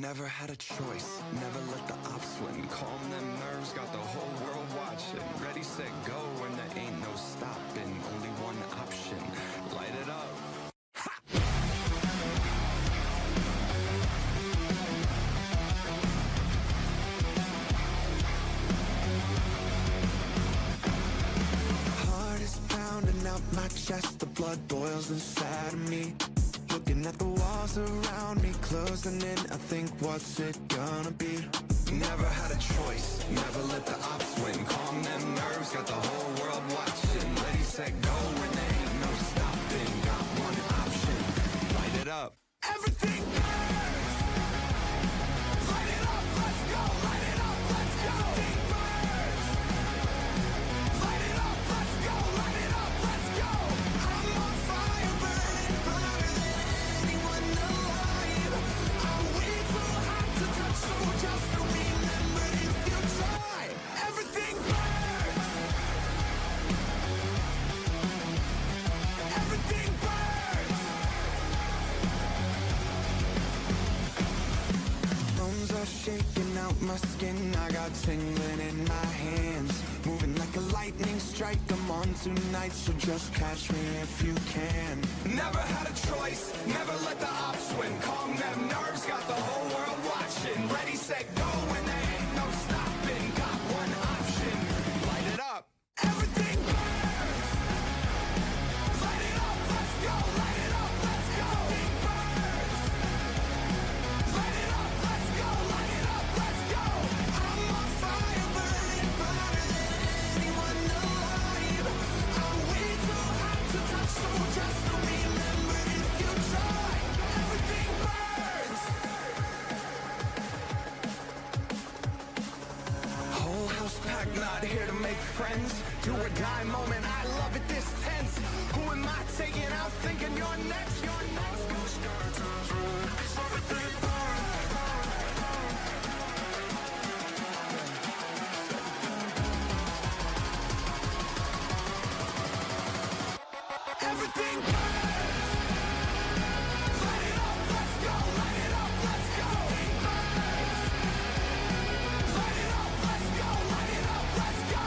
Never had a choice, never let the ops win. Calm them nerves, got the whole world watching. Ready, set, go, and there ain't no stopping. Only one option, light it up. Heart is pounding out my chest, the blood boils inside of me. Looking at the walls around me, closing in, I think, what's it gonna be? Never had a choice, never let the ops win. Calm them nerves, got the whole world watching. Ready, set, go, and there ain't no stopping. Got one option, light it up. Everything burns! Light it up, let's go! Light it up, let's go! Everything burns! Light it up, let's go! Light it up, let's go! I'm on fire, burning brighter than anyone alive. I'm way too hot to touch, so just remember if you try. Everything burns! Everything burns! Bones are shaking out my skin, I got tingling in my hands. Moving like a lightning strike, I'm on tonight, so just catch me if you can. Never had a choice, never let the ops win. Calm them nerves, got the whole world watching. Ready, set, go, and there ain't no stopping. Got one option, light it up. Everything burns! Light it up, let's go! Light it up, let's go! Everything burns! Light it up, let's go! Light it up, let's go! I'm on fire, burning brighter than anyone alive. I'm way too hot to touch, so just remember if you try. Everything burns! Whole house packed, not here to make friends. Do or die moment, I love it this tense. Who am I taking out thinking you're next? You're next. Everything burns. Everything burns. Light it up, let's go. Light it up, let's go. Everything burns. Light it up, let's go. Light it up, let's go.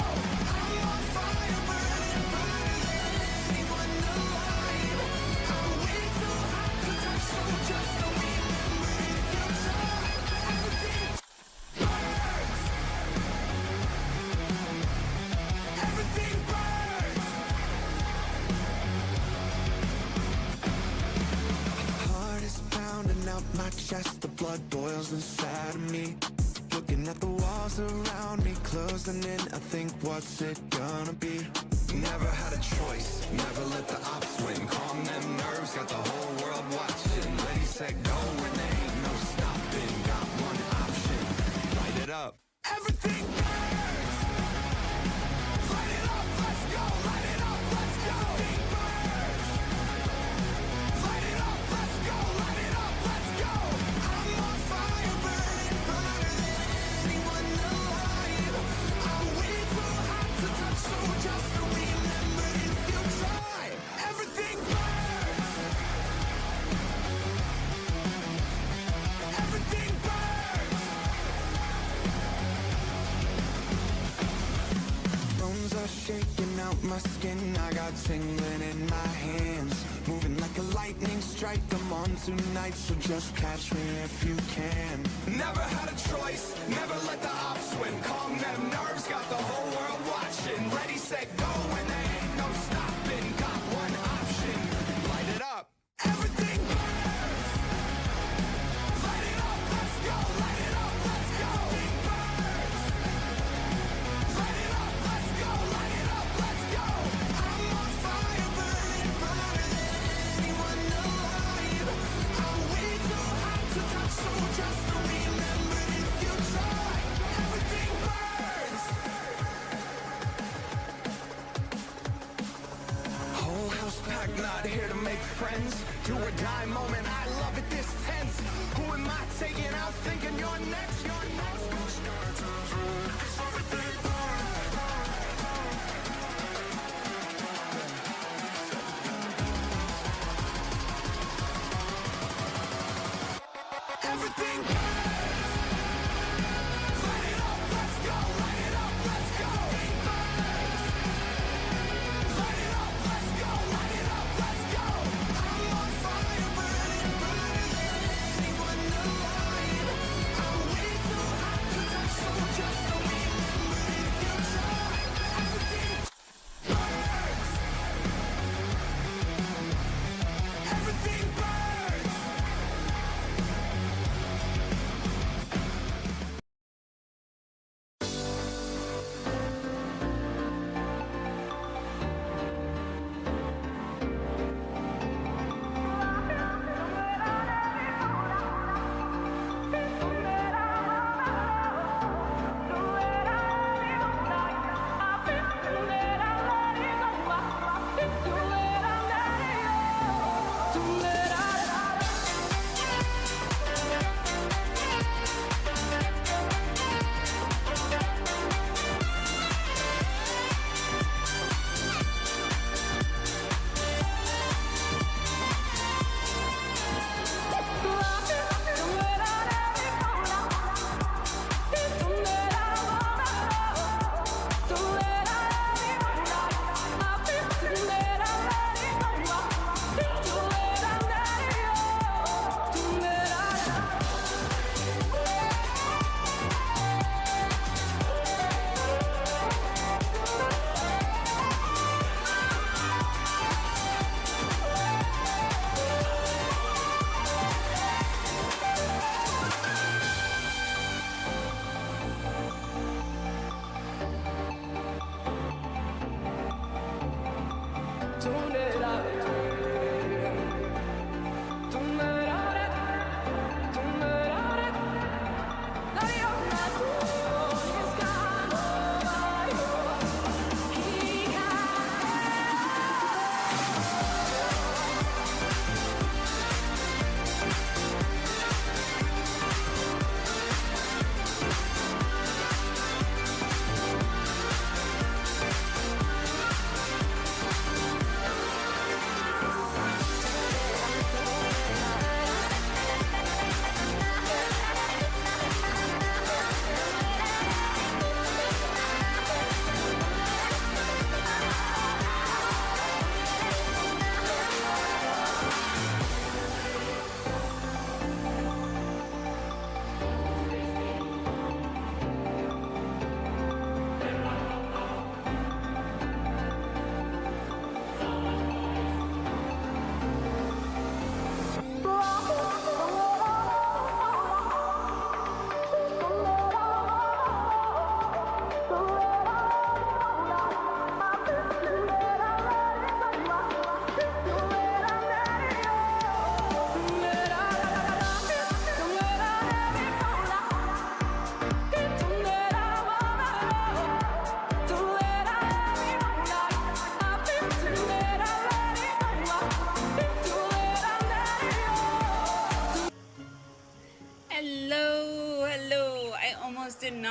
I'm on fire, burning brighter than anyone alive. I'm way too hot to touch, so just remember if you try. Everything burns. Everything burns. Heart is pounding out my chest, the blood boils inside of me. Looking at the walls around me, closing in, I think, what's it gonna be? Never had a choice, never let the ops win. Calm them nerves, got the whole world watching. Ready, set, go, and there ain't no stopping. Got one option, light it up. Everything burns! Light it up, let's go! Light it up, let's go! Everything burns! Light it up, let's go! Light it up, let's go! I'm on fire, burning brighter than anyone alive. I'm way too hot to touch, so just remember if you try. Everything burns! Everything burns! Bones are shaking out my skin, I got tingling in my hands. Moving like a lightning strike, I'm on tonight, so just catch me if you can. Never had a choice, never let the ops win. Calm them nerves, got the whole world watching. Ready, set, go, and there ain't no stopping. Got one option, light it up. Everything burns! Light it up, let's go! Light it up, let's go! Everything burns! Light it up, let's go! Light it up, let's go! I'm on fire, burning brighter than anyone alive. I'm way too hot to touch, so just remember if you try. Everything burns! Whole house packed, not here to make friends. Do or die moment, I love it this tense. Who am I taking out thinking you're next? You're next. Everything burns. Everything burns.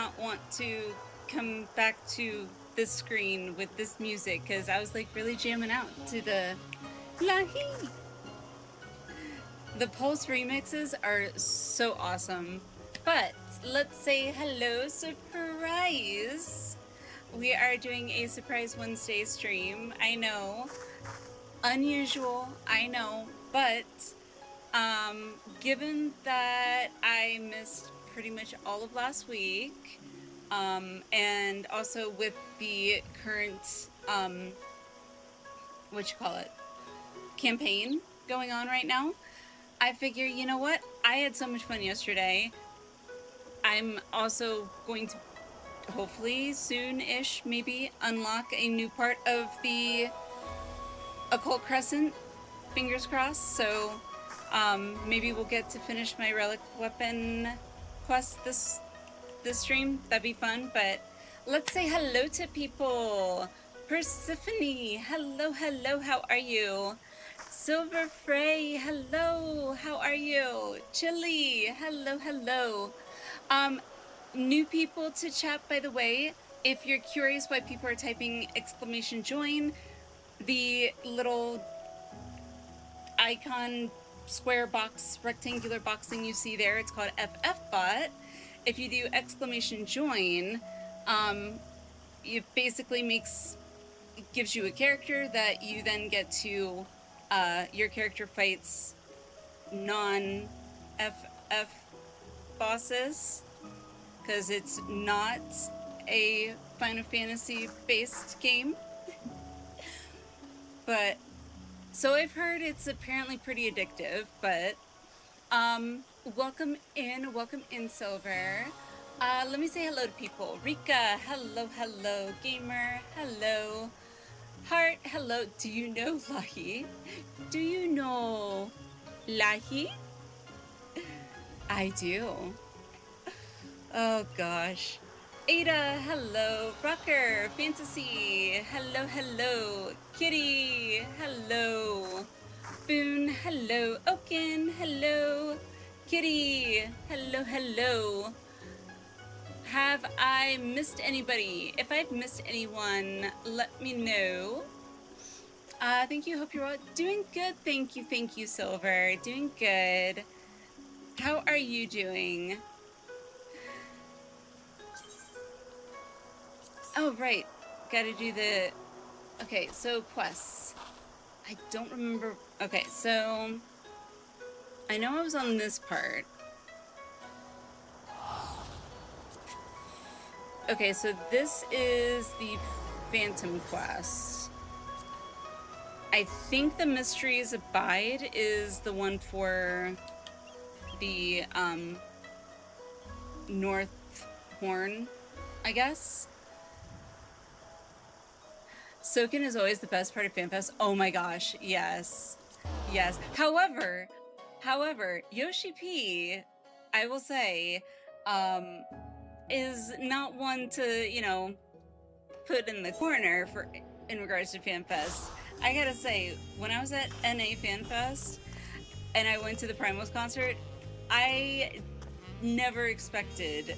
not want to come back to this screen with this music because I was like really jamming out to the Lahi. The Pulse remixes are so awesome. But let's say hello, surprise. We are doing a Surprise Wednesday stream. I know, unusual, I know, but given that I missed pretty much all of last week, and also with the current, campaign going on right now, I figure, you know what? I had so much fun yesterday. I'm also going to hopefully soon-ish maybe unlock a new part of the Occult Crescent, fingers crossed. So maybe we'll get to finish my relic weapon quest this stream. That'd be fun. But let's say hello to people. Persephone, hello, hello, how are you? Silver Frey, hello, how are you? Chili, hello, hello. New people to chat, by the way. If you're curious why people are typing !join, the little icon square box, rectangular box thing you see there, it's called FFBot. If you do !join, it basically gives you a character that you then get to, your character fights non-FF bosses, because it's not a Final Fantasy based game. But so I've heard it's apparently pretty addictive, but welcome in Silver. Let me say hello to people. Rika, hello, hello. Gamer, hello. Heart, hello. Do you know Lahi? Do you know Lahi? I do. Oh gosh. Ada, hello. Rocker, Fantasy, hello, hello. Kitty, hello. Boone, hello. Oaken, hello. Kitty, hello, hello. Have I missed anybody? If I've missed anyone, let me know. Thank you. Hope you're all doing good. Thank you, Silver. Doing good. How are you doing? Oh, right. Gotta do the... Okay, so quests. I don't remember... Okay, so... I know I was on this part. Okay, so this is the Phantom quest. I think the Mysteries Abide is the one for the North Horn, I guess. Soken is always the best part of FanFest. Oh my gosh, yes. Yes. However, Yoshi P, I will say, is not one to, you know, put in the corner in regards to FanFest. I gotta say, when I was at NA FanFest and I went to the Primals concert, I never expected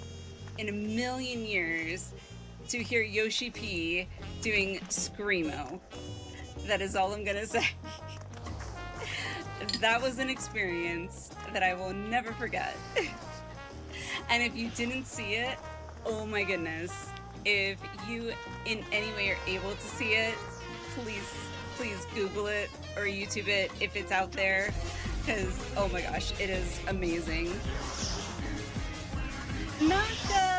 in a million years to hear Yoshi P doing Screamo. That is all I'm gonna say. That was an experience that I will never forget. And if you didn't see it, oh my goodness. If you in any way are able to see it, please Google it or YouTube it if it's out there, because oh my gosh, it is amazing. Naka!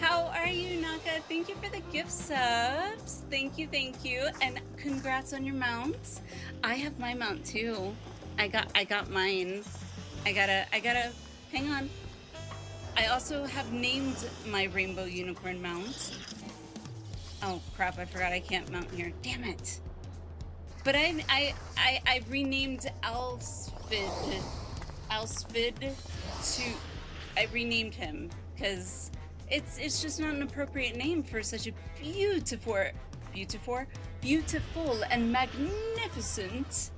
How are you, Naka? Thank you for the gift subs. Thank you. And congrats on your mount. I have my mount too. I got mine. I gotta hang on. I also have named my rainbow unicorn mount. Oh crap, I forgot I can't mount here. Damn it. But I renamed Alsfid to, I renamed him because it's just not an appropriate name for such a beautiful and magnificent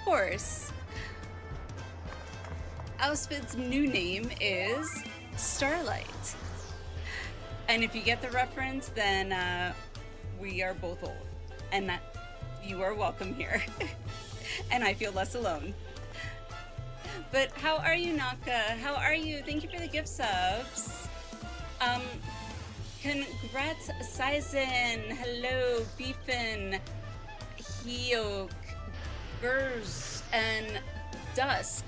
horse. Auspid's new name is Starlight. And if you get the reference, then we are both old. And that you are welcome here. And I feel less alone. But how are you, Naka? How are you? Thank you for the gift subs. Congrats, Sizen. Hello, Beefin, Hyok, Gers, and Dusk.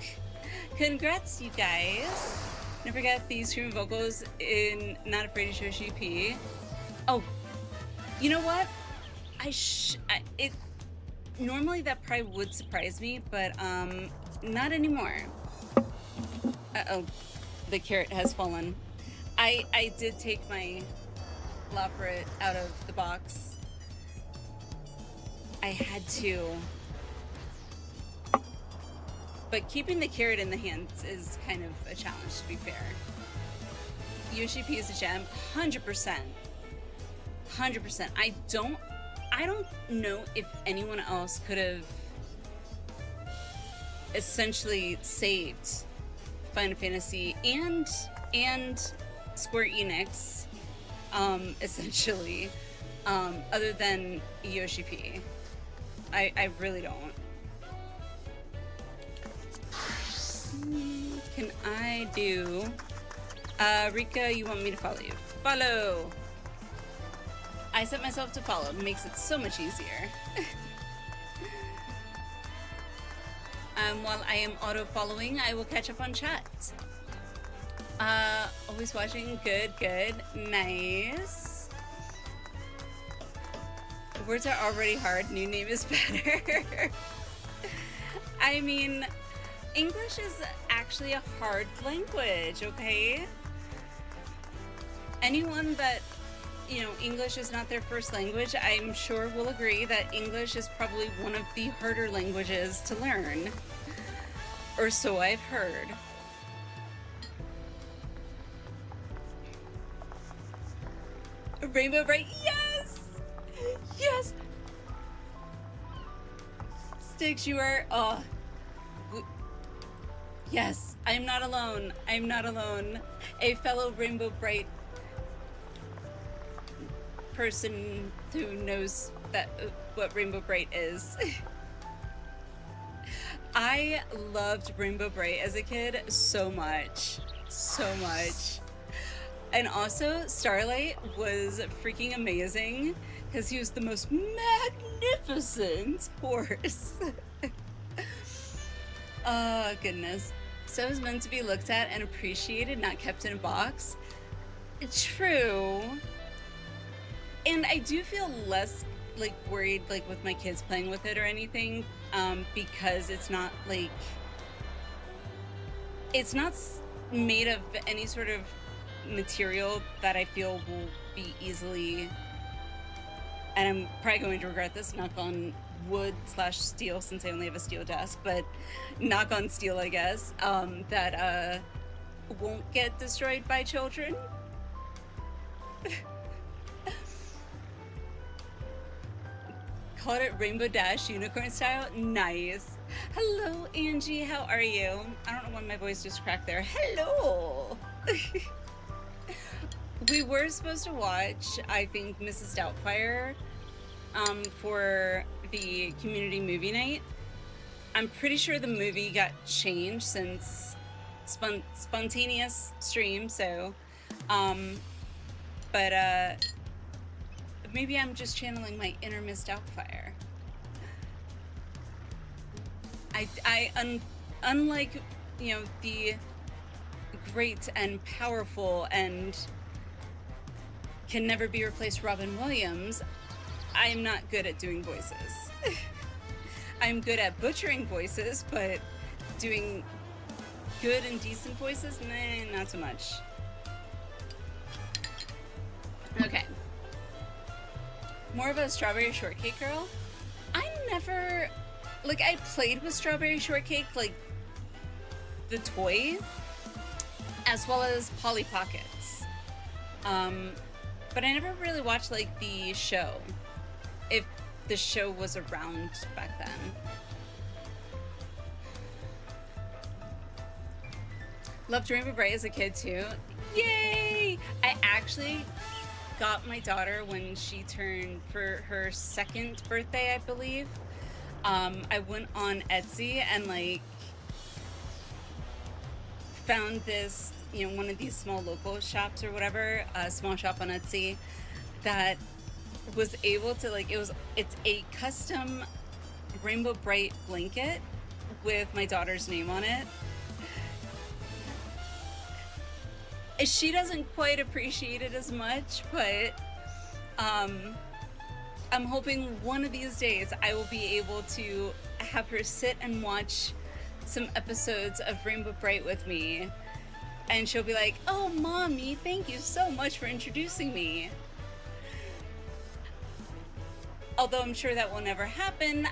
Congrats, you guys. Don't forget the scream vocals in Not Afraid to Show GP. Oh, you know what? Normally that probably would surprise me, but not anymore. Uh-oh, the carrot has fallen. I did take my Loprit out of the box. I had to. But keeping the carrot in the hands is kind of a challenge, to be fair. Yoshi P is a gem, 100%. 100%. I don't know if anyone else could have essentially saved Final Fantasy and Square Enix, essentially, other than Yoshi P. I really don't. Can I do... Rika, you want me to follow you? Follow! I set myself to follow. It makes it so much easier. While I am auto-following, I will catch up on chat. Always watching. Good, good. Nice. Words are already hard. New name is better. I mean, English is actually a hard language, okay? Anyone that, you know, English is not their first language, I'm sure will agree that English is probably one of the harder languages to learn. Or so I've heard. Rainbow Bright, yes! Yes! Styx, you are, yes, I'm not alone. I'm not alone. A fellow Rainbow Bright person who knows that what Rainbow Bright is. I loved Rainbow Bright as a kid so much. So much. And also, Starlight was freaking amazing because he was the most magnificent horse. Oh, goodness. So it was meant to be looked at and appreciated, not kept in a box. True. And I do feel less like worried like with my kids playing with it or anything, because it's not like, it's not made of any sort of material that I feel will be easily, and I'm probably going to regret this, knock on wood / steel since I only have a steel desk, but knock on steel, I guess, that won't get destroyed by children. Called it Rainbow Dash Unicorn style. Nice. Hello, Angie. How are you? I don't know why my voice just cracked there. Hello. We were supposed to watch, I think, Mrs. Doubtfire for the community movie night. I'm pretty sure the movie got changed since spontaneous stream, so but maybe I'm just channeling my inner Miss Doubtfire. Unlike, you know, the great and powerful and can never be replaced Robin Williams, I'm not good at doing voices. I'm good at butchering voices, but doing good and decent voices, nah, not so much. Okay. More of a Strawberry Shortcake girl? I never, like, I played with Strawberry Shortcake, like, the toy, as well as Polly Pockets. But I never really watched, like, the show, if the show was around back then. Loved Rainbow Bright as a kid too. Yay! I actually got my daughter when she turned for her 2nd birthday, I believe. I went on Etsy and like found this, you know, one of these small local shops or whatever, a small shop on Etsy that was able to like, it's a custom Rainbow Bright blanket with my daughter's name on it. She doesn't quite appreciate it as much, but I'm hoping one of these days I will be able to have her sit and watch some episodes of Rainbow Bright with me, and she'll be like, "Oh, Mommy, thank you so much for introducing me." Although I'm sure that will never happen,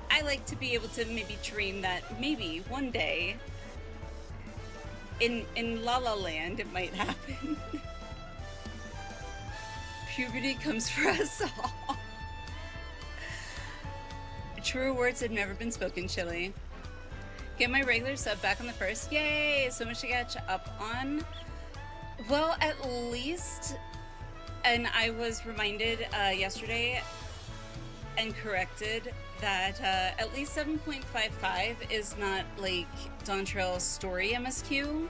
I like to be able to maybe dream that maybe one day in La La Land it might happen. Puberty comes for us all. Truer words have never been spoken, Chili. Get my regular sub back on the 1st. Yay! So much to catch up on. Well, at least, and I was reminded yesterday and corrected that at least 7.55 is not like Dawntrail's story MSQ.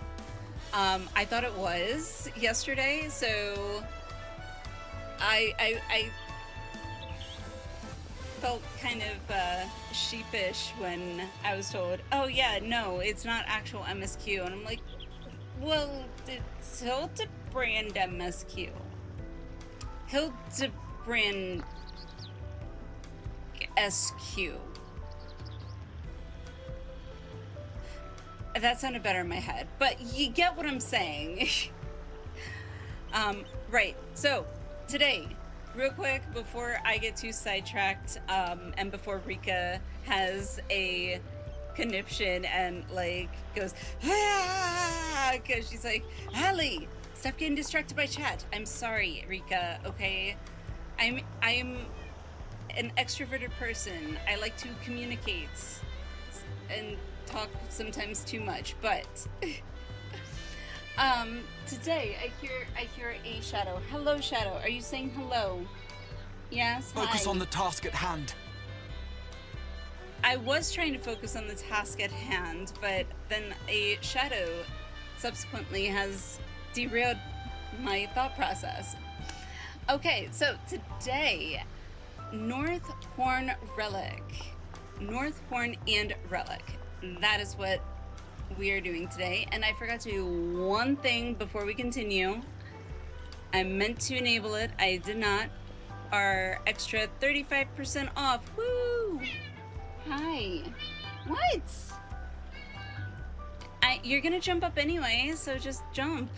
I thought it was yesterday, so I felt kind of sheepish when I was told, oh yeah, no, it's not actual MSQ. And I'm like, well, it's Hildebrand MSQ. Hildebrand SQ. That sounded better in my head, but you get what I'm saying. Right, so today, real quick, before I get too sidetracked, and before Rika has a conniption and like goes, ah, because she's like, Allie, stop getting distracted by chat. I'm sorry, Rika, okay? I'm an extroverted person. I like to communicate and talk sometimes too much, but today I hear a Shadow. Hello, Shadow. Are you saying hello? Yes. Focus hi. on the task at hand. I was trying to focus on the task at hand, but then a Shadow subsequently has derailed my thought process. Okay, so today, North Horn Relic. North Horn and Relic. That is what we are doing today. And I forgot to do one thing before we continue. I meant to enable it. I did not. Our extra 35% off. Woo! Hi. What? You're gonna jump up anyway, so just jump.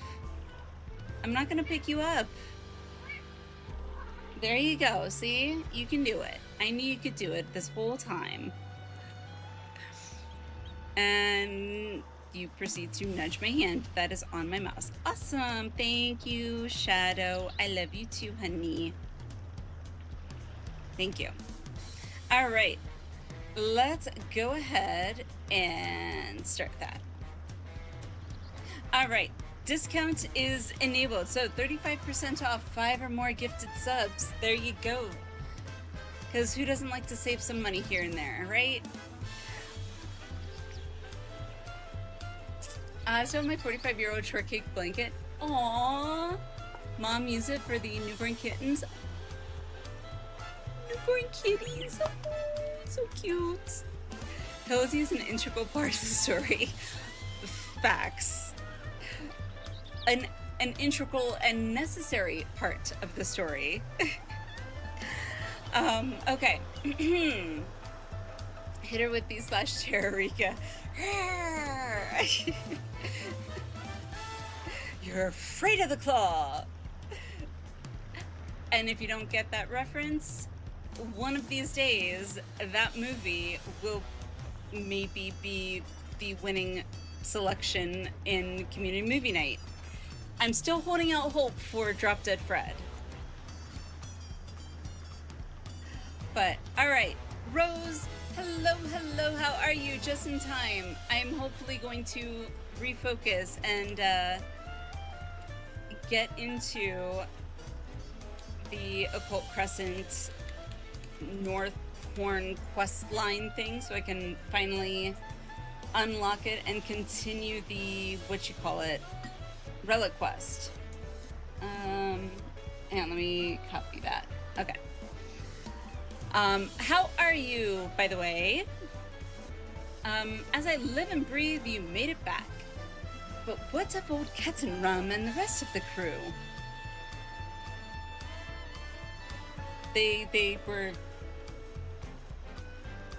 I'm not gonna pick you up. There you go. See? You can do it. I knew you could do it this whole time. And you proceed to nudge my hand that is on my mouse. Awesome. Thank you, Shadow. I love you too, honey. Thank you. All right. Let's go ahead and start that. All right. Discount is enabled. So 35% off 5 or more gifted subs. There you go. Because who doesn't like to save some money here and there, right? So my 45-year-old shortcake blanket. Aww. Mom used it for the newborn kittens. Newborn kitties. Oh, so cute. Cozy is an integral part of the story. Facts. An integral and necessary part of the story. Okay. Hit her with these slash Terrarica. You're afraid of the claw. And if you don't get that reference, one of these days, that movie will maybe be the winning selection in Community Movie Night. I'm still holding out hope for Drop Dead Fred. But, alright. Rose, hello, how are you? Just in time. I'm hopefully going to refocus and get into the Occult Crescent North Horn quest line thing so I can finally unlock it and continue the, what you call it, relic quest. And let me copy that. Okay. How are you, by the way? As I live and breathe, you made it back. But what's up old Ketten Rum and the rest of the crew? They were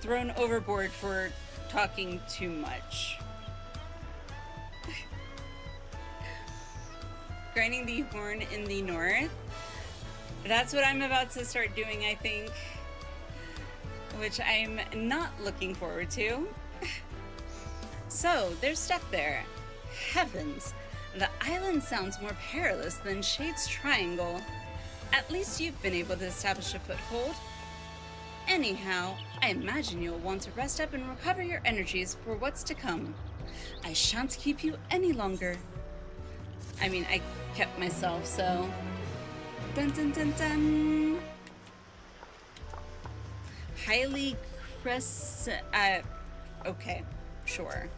thrown overboard for talking too much. Grinding the horn in the north. That's what I'm about to start doing, I think. Which I'm not looking forward to. So, there's stuff there. Heavens, the island sounds more perilous than Shade's Triangle. At least you've been able to establish a foothold. Anyhow, I imagine you'll want to rest up and recover your energies for what's to come. I shan't keep you any longer. I mean, I kept myself, so... Dun dun dun dun! Highly okay, sure.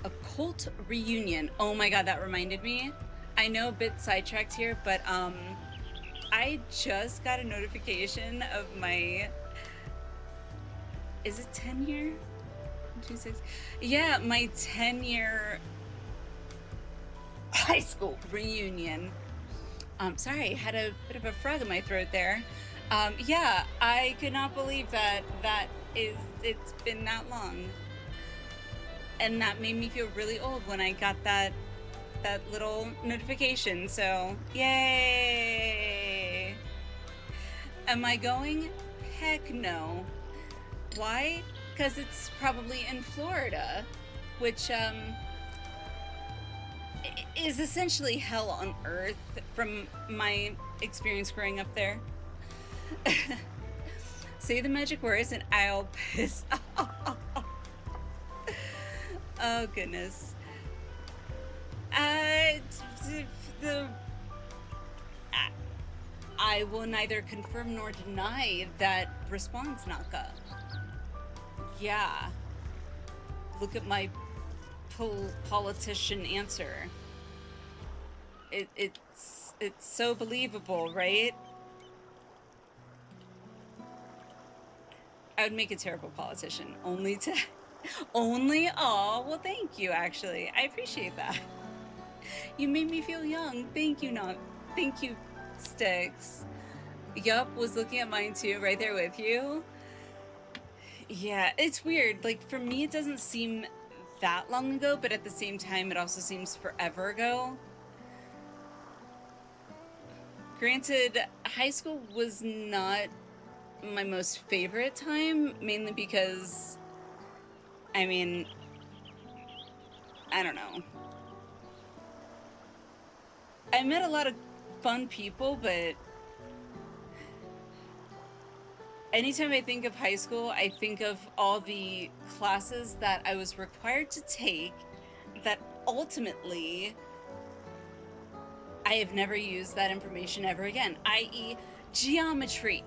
Occult Reunion. Oh my god, that reminded me. I know a bit sidetracked here, but I just got a notification of my... Is it 10-year? 26? Yeah, my 10-year high school reunion. Sorry, I had a bit of a frog in my throat there. Yeah, I could not believe it's been that long. And that made me feel really old when I got that little notification, so yay! Am I going? Heck no. Why? Because it's probably in Florida, which is essentially hell on earth from my experience growing up there. Say the magic words and I'll piss off. Oh goodness. I will neither confirm nor deny that response, Naka. Yeah. Look at my politician answer. It's so believable, right? I would make a terrible politician, only, aw, well thank you actually. I appreciate that. You made me feel young. Thank you, thank you, Sticks. Yup, was looking at mine too, right there with you. Yeah, it's weird. Like, for me, it doesn't seem that long ago, but at the same time, it also seems forever ago. Granted, high school was not my most favorite time, mainly because, I mean, I don't know. I met a lot of fun people, but anytime I think of high school, I think of all the classes that I was required to take that ultimately I have never used that information ever again, i.e. geometry.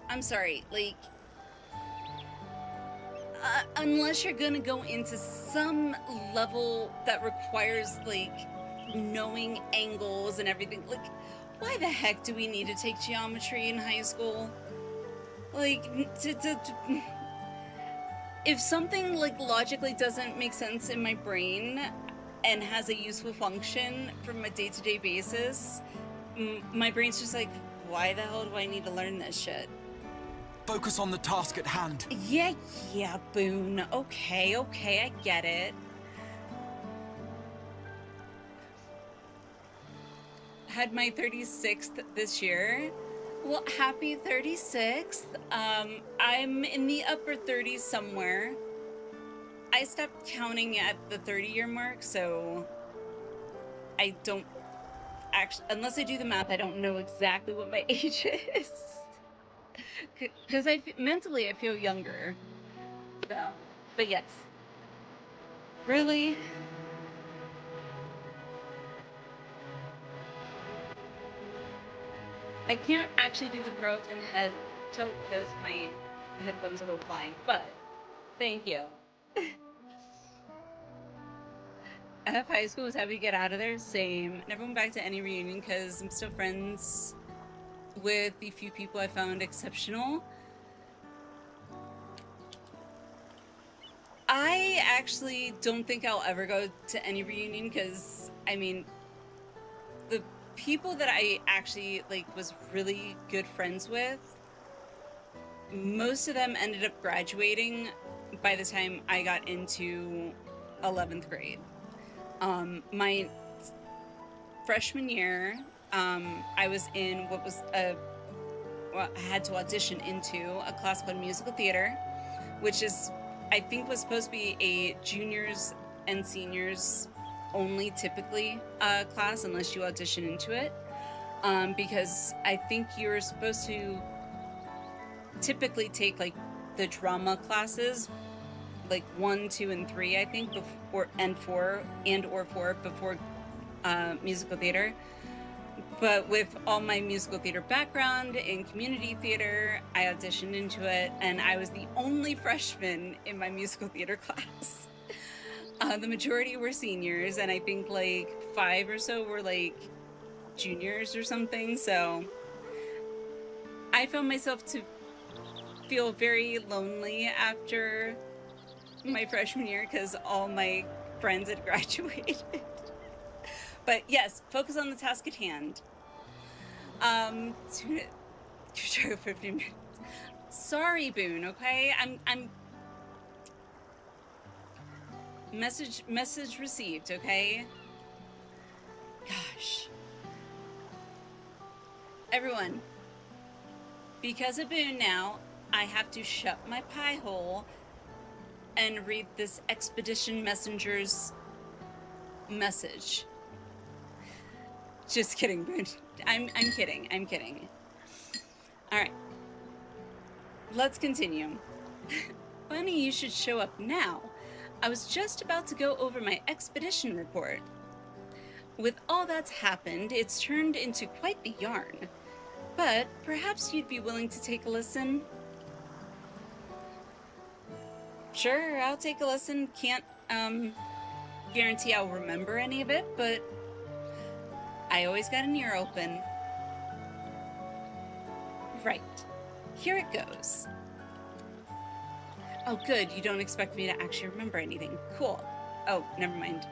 I'm sorry, like, unless you're gonna go into some level that requires, like, knowing angles and everything, like, why the heck do we need to take geometry in high school? Like, if something, like, logically doesn't make sense in my brain and has a useful function from a day-to-day basis, my brain's just like, why the hell do I need to learn this shit? Focus on the task at hand. Yeah, Boone. Okay, I get it. Had my 36th this year. Well, happy 36th. I'm in the upper 30s somewhere. I stopped counting at the 30-year mark, so I don't actually, unless I do the math, I don't know exactly what my age is. Because mentally I feel younger. So, but yes. Really? I can't actually do the throat and head tilt because my headphones will go flying, but thank you. FF high school was happy to get out of there. Same. Never went back to any reunion because I'm still friends with the few people I found exceptional. I actually don't think I'll ever go to any reunion because, I mean, the people that I actually was really good friends with, most of them ended up graduating by the time I got into 11th grade. My freshman year, I was in what was I had to audition into a class called musical theater, which is, I think, was supposed to be a juniors and seniors only typically class unless you audition into it, because I think you're supposed to typically take the drama classes 1, 2, and 3, I think, before and 4 before musical theater. But with all my musical theater background in community theater, I auditioned into it, and I was the only freshman in my musical theater class. The majority were seniors, and I think 5 or so were juniors or something. So I found myself to feel very lonely after my freshman year because all my friends had graduated. But yes, focus on the task at hand. 15 minutes. Sorry, Boone. Okay, I'm. Message received. Okay. Gosh. Everyone. Because of Boone now, I have to shut my pie hole and read this expedition messenger's message. Just kidding, Boone. I'm kidding. I'm kidding. All right. Let's continue. Funny you should show up now. I was just about to go over my expedition report. With all that's happened, it's turned into quite the yarn. But perhaps you'd be willing to take a listen? Sure, I'll take a listen. Can't guarantee I'll remember any of it, but I always got an ear open. Right. Here it goes. Oh, good. You don't expect me to actually remember anything. Cool. Oh, never mind.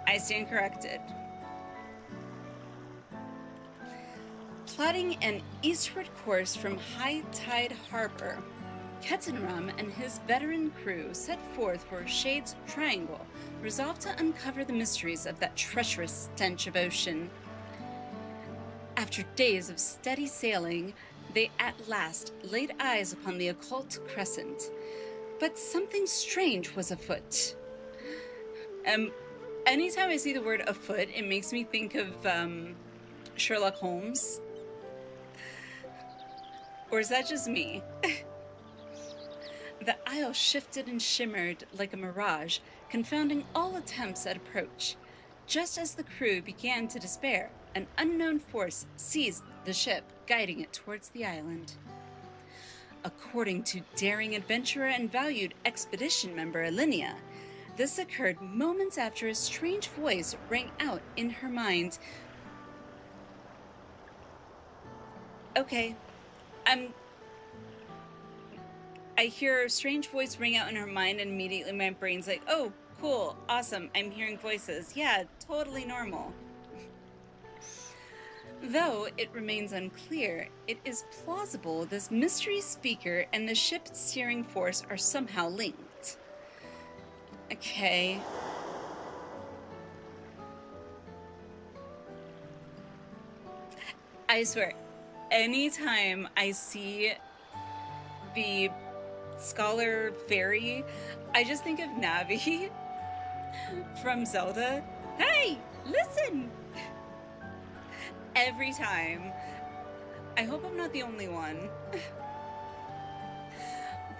I stand corrected. Plotting an eastward course from High Tide Harbor, Ketenram and his veteran crew set forth for Shade's Triangle, resolved to uncover the mysteries of that treacherous stench of ocean. After days of steady sailing, they at last laid eyes upon the occult crescent. But something strange was afoot. Anytime I see the word afoot, it makes me think of Sherlock Holmes. Or is that just me? The isle shifted and shimmered like a mirage, confounding all attempts at approach. Just as the crew began to despair, an unknown force seized the ship, guiding it towards the island. According to daring adventurer and valued expedition member Alliniea, this occurred moments after a strange voice rang out in her mind. Okay, I hear a strange voice ring out in her mind, and immediately my brain's like, oh, cool, awesome, I'm hearing voices. Yeah, totally normal. Though it remains unclear, it is plausible this mystery speaker and the ship's steering force are somehow linked. Okay. I swear, anytime I see the Scholar Fairy, I just think of Navi from Zelda. Hey, listen! Every time. I hope I'm not the only one.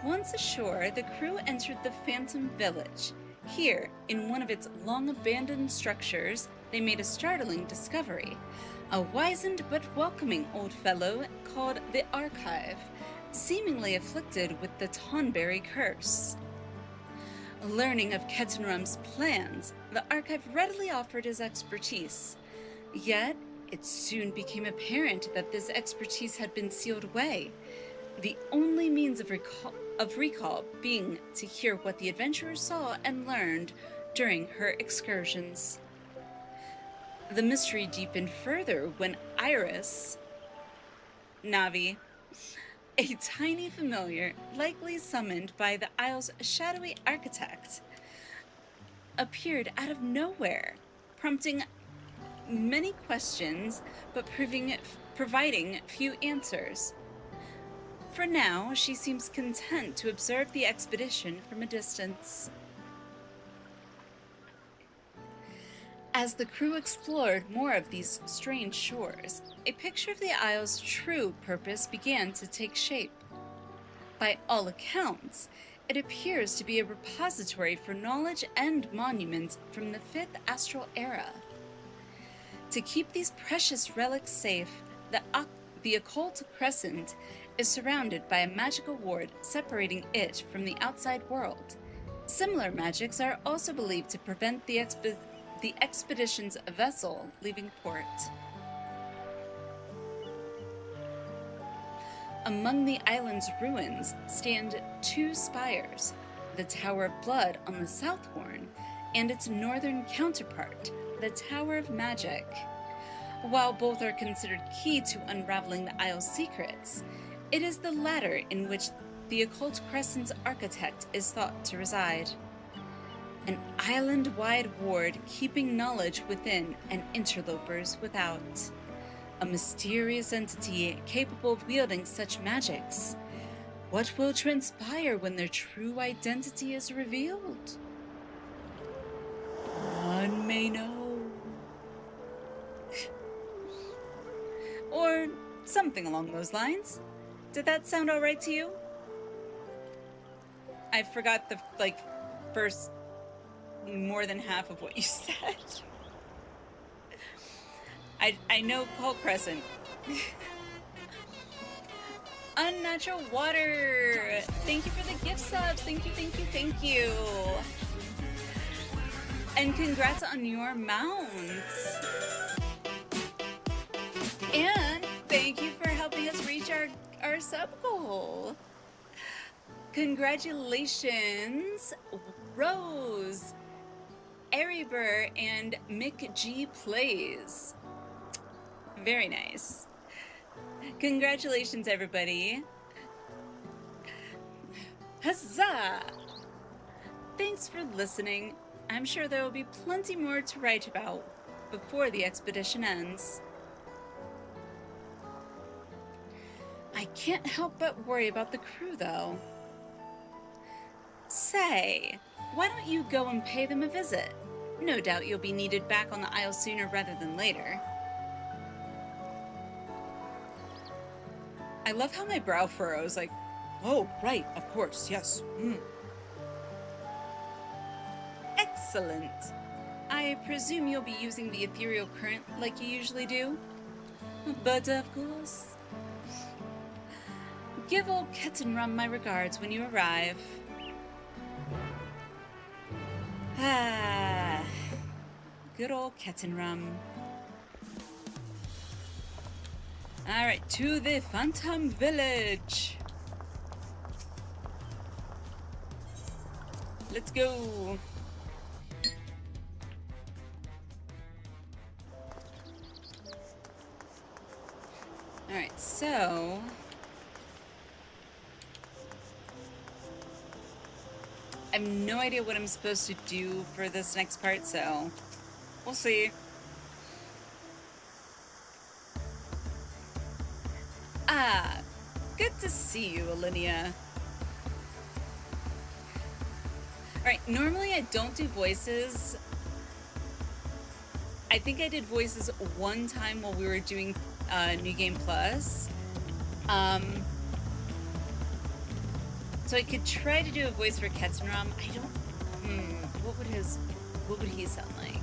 Once ashore, the crew entered the Phantom Village. Here, in one of its long-abandoned structures, they made a startling discovery. A wizened but welcoming old fellow called the Archive, seemingly afflicted with the Tonberry curse. Learning of Kettenrum's plans, the Archive readily offered his expertise. Yet, it soon became apparent that this expertise had been sealed away, the only means of recall being to hear what the adventurers saw and learned during her excursions. The mystery deepened further when Iris, Navi, a tiny familiar likely summoned by the Isle's shadowy architect, appeared out of nowhere, prompting many questions but providing few answers. For now, she seems content to observe the expedition from a distance. As the crew explored more of these strange shores, a picture of the Isle's true purpose began to take shape. By all accounts, it appears to be a repository for knowledge and monuments from the 5th Astral Era. To keep these precious relics safe, the occult crescent is surrounded by a magical ward separating it from the outside world. Similar magics are also believed to prevent the expedition's vessel leaving port. Among the island's ruins stand 2 spires, the Tower of Blood on the south horn and its northern counterpart, the Tower of Magic. While both are considered key to unraveling the Isle's secrets, it is the latter in which the occult crescent's architect is thought to reside. An island-wide ward keeping knowledge within and interlopers without. A mysterious entity capable of wielding such magics. What will transpire when their true identity is revealed? None may know. Or something along those lines. Did that sound alright to you? I forgot the, first more than half of what you said. I know Cold Crescent. Unnatural Water! Thank you for the gift subs! Thank you, thank you, thank you! And congrats on your mount! And thank you for helping us reach our sub goal! Congratulations, Rose, Ariber, and Mick G Plays. Very nice. Congratulations, everybody. Huzzah! Thanks for listening. I'm sure there will be plenty more to write about before the expedition ends. I can't help but worry about the crew, though. Say, why don't you go and pay them a visit? No doubt you'll be needed back on the Isle sooner rather than later. I love how my brow furrows, like, oh, right, of course, yes. Excellent. I presume you'll be using the ethereal current like you usually do? But of course. Give old Kettenrum my regards when you arrive. Ah, good old Kettenrum. Alright, to the Phantom Village. Let's go. Alright, so I have no idea what I'm supposed to do for this next part, so we'll see. Ah, good to see you, Alliniea. Alright, normally I don't do voices. I think I did voices one time while we were doing New Game Plus. So I could try to do a voice for Kettenrum. I don't... What would he sound like?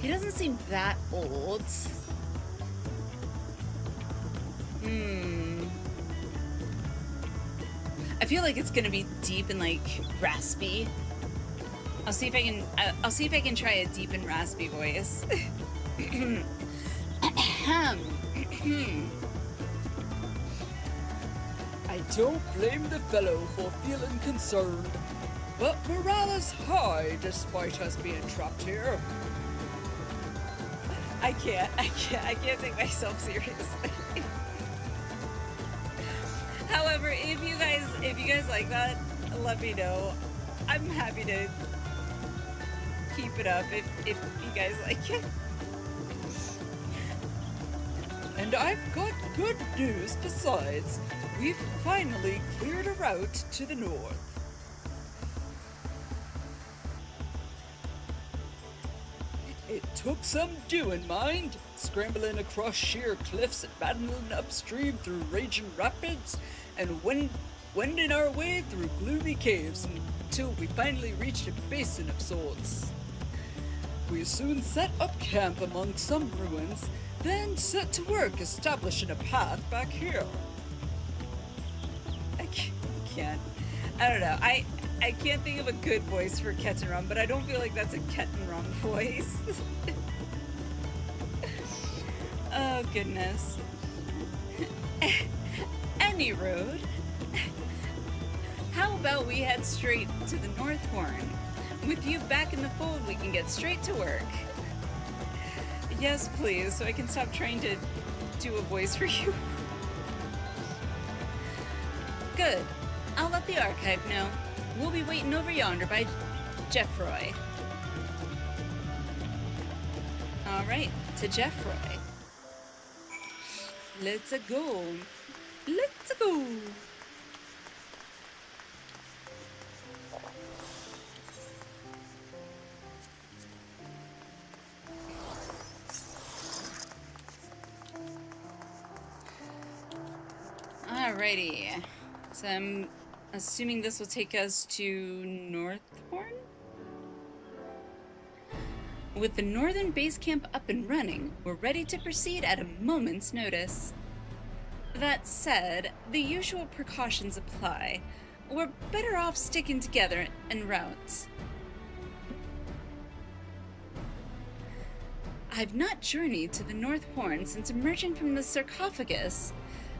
He doesn't seem that old. I feel like it's gonna be deep and like raspy. I'll see if I can try a deep and raspy voice. I don't blame the fellow for feeling concerned, but morale is high despite us being trapped here. I can't take myself seriously. However, if you guys like that, let me know. I'm happy to keep it up if you guys like it. And I've got good news besides. We've finally cleared a route to the north. It took some doing, mind. Scrambling across sheer cliffs and battling upstream through raging rapids, and wending our way through gloomy caves until we finally reached a basin of sorts. We soon set up camp among some ruins, then set to work establishing a path back here. I can't. I don't know. I can't think of a good voice for Kettenrum, but I don't feel like that's a Kettenrum voice. Oh, goodness. Any road. How about we head straight to the North Horn? With you back in the fold, we can get straight to work. Yes, please, so I can stop trying to do a voice for you. Good. I'll let the archive know. We'll be waiting over yonder by Jeffroy. Alright, to Jeffroy. Let's go. Let's go. Alrighty. So I'm assuming this will take us to Northhorn? With the northern base camp up and running, we're ready to proceed at a moment's notice. That said, the usual precautions apply. We're better off sticking together en route. I've not journeyed to the North Horn since emerging from the sarcophagus.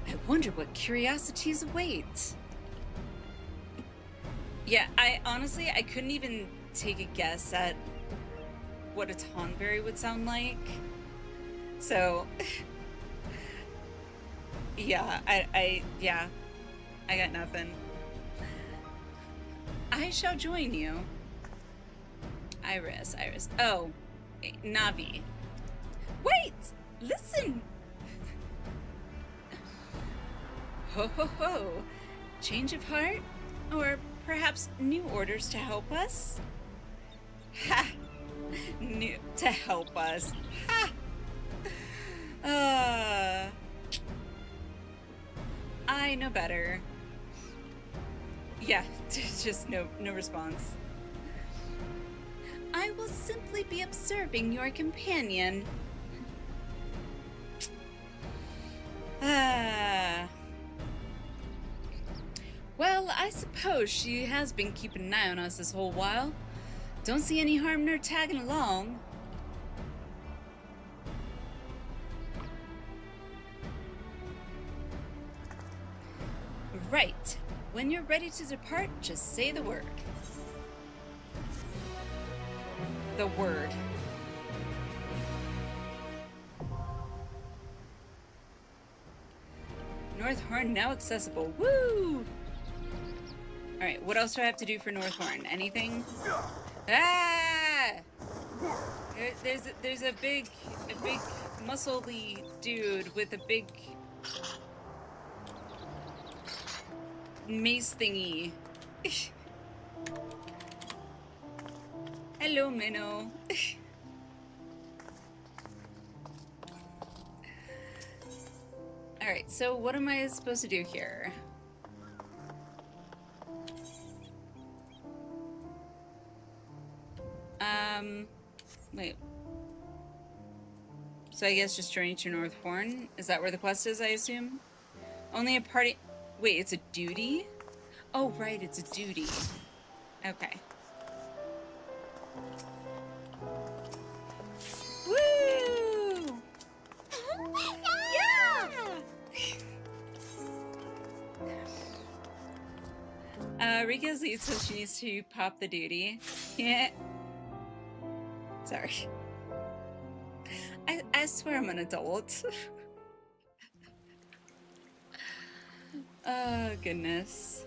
I wonder what curiosities await. Yeah, I couldn't even take a guess at what a Tonberry would sound like. So, yeah, I got nothing. I shall join you. Iris. Oh, Navi. Wait! Listen! Ho ho ho! Change of heart? Or perhaps new orders to help us? Ha! New to help us. Ha! I know better. Yeah, just no response. I will simply be observing your companion. Well, I suppose she has been keeping an eye on us this whole while. Don't see any harm in her tagging along. Right. When you're ready to depart, just say the word. The word. North Horn now accessible. Woo! Alright, what else do I have to do for North Horn? Anything? Ah! There's a big muscly dude with a big mace thingy. Hello, Minnow. Alright, so what am I supposed to do here? Wait. So I guess just journey to Northbourne. Is that where the quest is, I assume? Only a party... Wait, it's a duty? Oh, right, it's a duty. Okay. Woo! Yeah! Rika's lead, so she needs to pop the duty. Yeah. Sorry. I swear I'm an adult. Oh, goodness.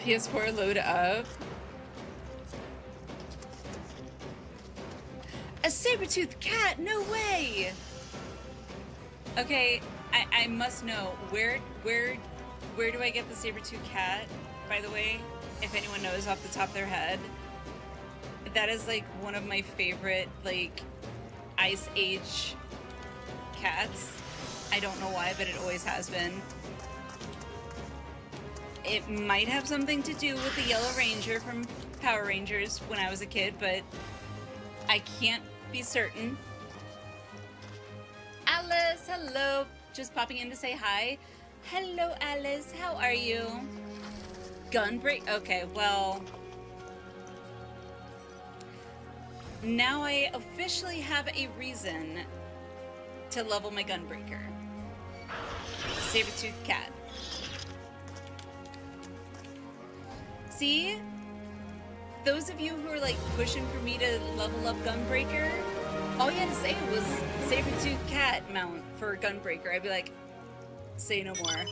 PS4 load up. A saber-toothed cat? No way! Okay, I must know where do I get the saber-toothed cat, by the way, if anyone knows off the top of their head. That is like one of my favorite like Ice Age cats. I don't know why, but it always has been. It might have something to do with the Yellow Ranger from Power Rangers when I was a kid, but I can't be certain. Alice, hello. Just popping in to say hi. Hello, Alice. How are you? Gunbreak? Okay, well... Now I officially have a reason to level my Gunbreaker. Saber-toothed cat. See? Those of you who are like pushing for me to level up Gunbreaker, all you had to say was saber-toothed cat mount for Gunbreaker. I'd be like, say no more.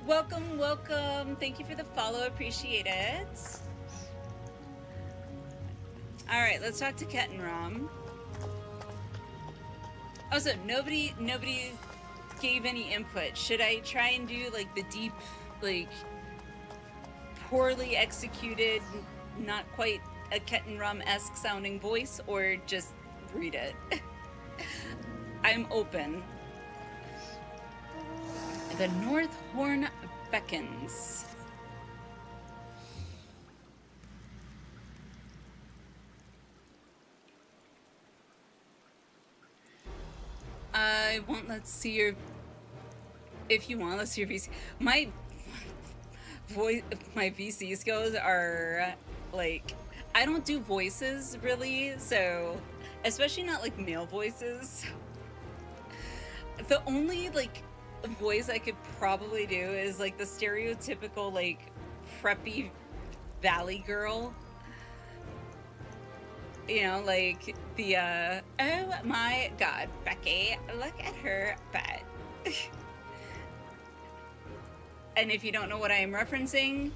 Welcome, welcome. Thank you for the follow. Appreciate it. All right, let's talk to Kettenrom. Also, nobody gave any input. Should I try and do like the deep, like poorly executed, not quite a Kettenrom-esque sounding voice, or just read it? I'm open. The North Horn beckons. I won't let's see your... If you want, let's see your VC. My VC skills are like... I don't do voices really, so... Especially not like male voices. The only like voice I could probably do is like the stereotypical like preppy valley girl. You know, like the oh my god, Becky, look at her butt. And if you don't know what I am referencing,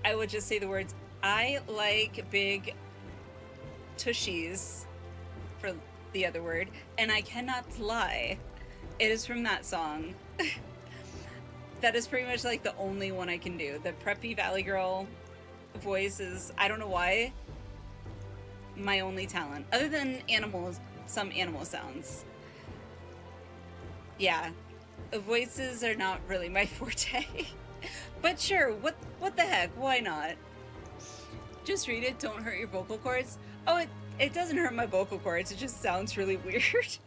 I would just say the words, I like big tushies, for the other word, and I cannot lie. It is from that song. That is pretty much like the only one I can do. The preppy valley girl voice is, I don't know why, my only talent. Other than animals, some animal sounds. Yeah, voices are not really my forte. But sure, what the heck, why not? Just read it, don't hurt your vocal cords. Oh, it doesn't hurt my vocal cords, it just sounds really weird.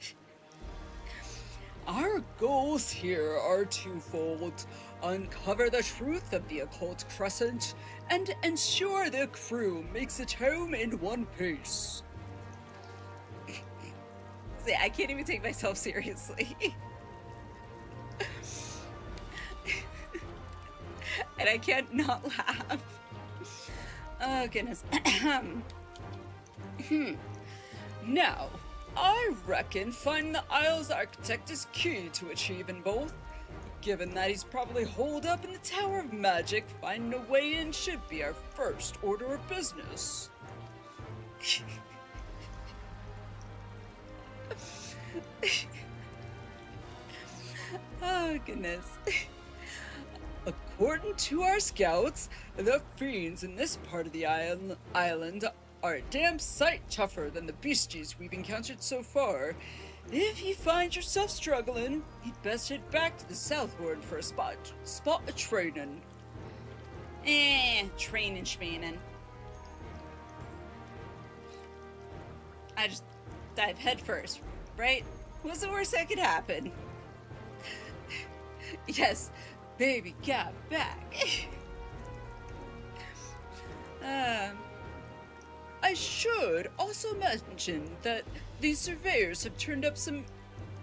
Our goals here are twofold. Uncover the truth of the occult crescent and ensure the crew makes it home in one piece. See, I can't even take myself seriously. And I can't not laugh. Oh, goodness. Now, I reckon finding the Isle's architect is key to achieving both. Given that he's probably holed up in the Tower of Magic, finding a way in should be our first order of business. Oh, goodness. According to our scouts, the fiends in this part of the island are a damn sight tougher than the beasties we've encountered so far. If you find yourself struggling, you'd best head back to the Southward for a spot of training. Trainin' schmainin'. I just dive head first, right? What's the worst that could happen? Yes, baby got back. I should also mention that these surveyors have turned up some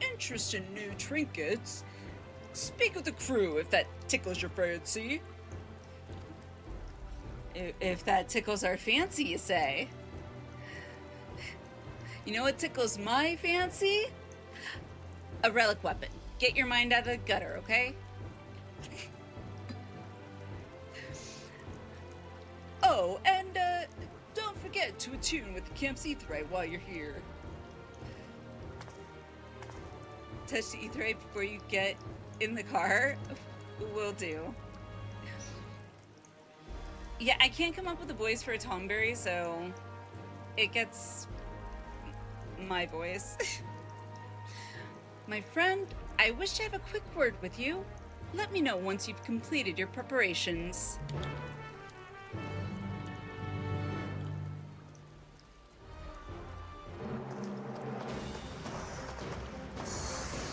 interesting new trinkets. Speak with the crew if that tickles your fancy. If that tickles our fancy, you say. You know what tickles my fancy? A relic weapon. Get your mind out of the gutter, okay? Oh, and don't forget to attune with the camp's aetherite while you're here. Touch the aetherite before you get in the car? Will do. Yeah, I can't come up with a voice for a Tomberry, so it gets my voice. My friend, I wish to have a quick word with you. Let me know once you've completed your preparations.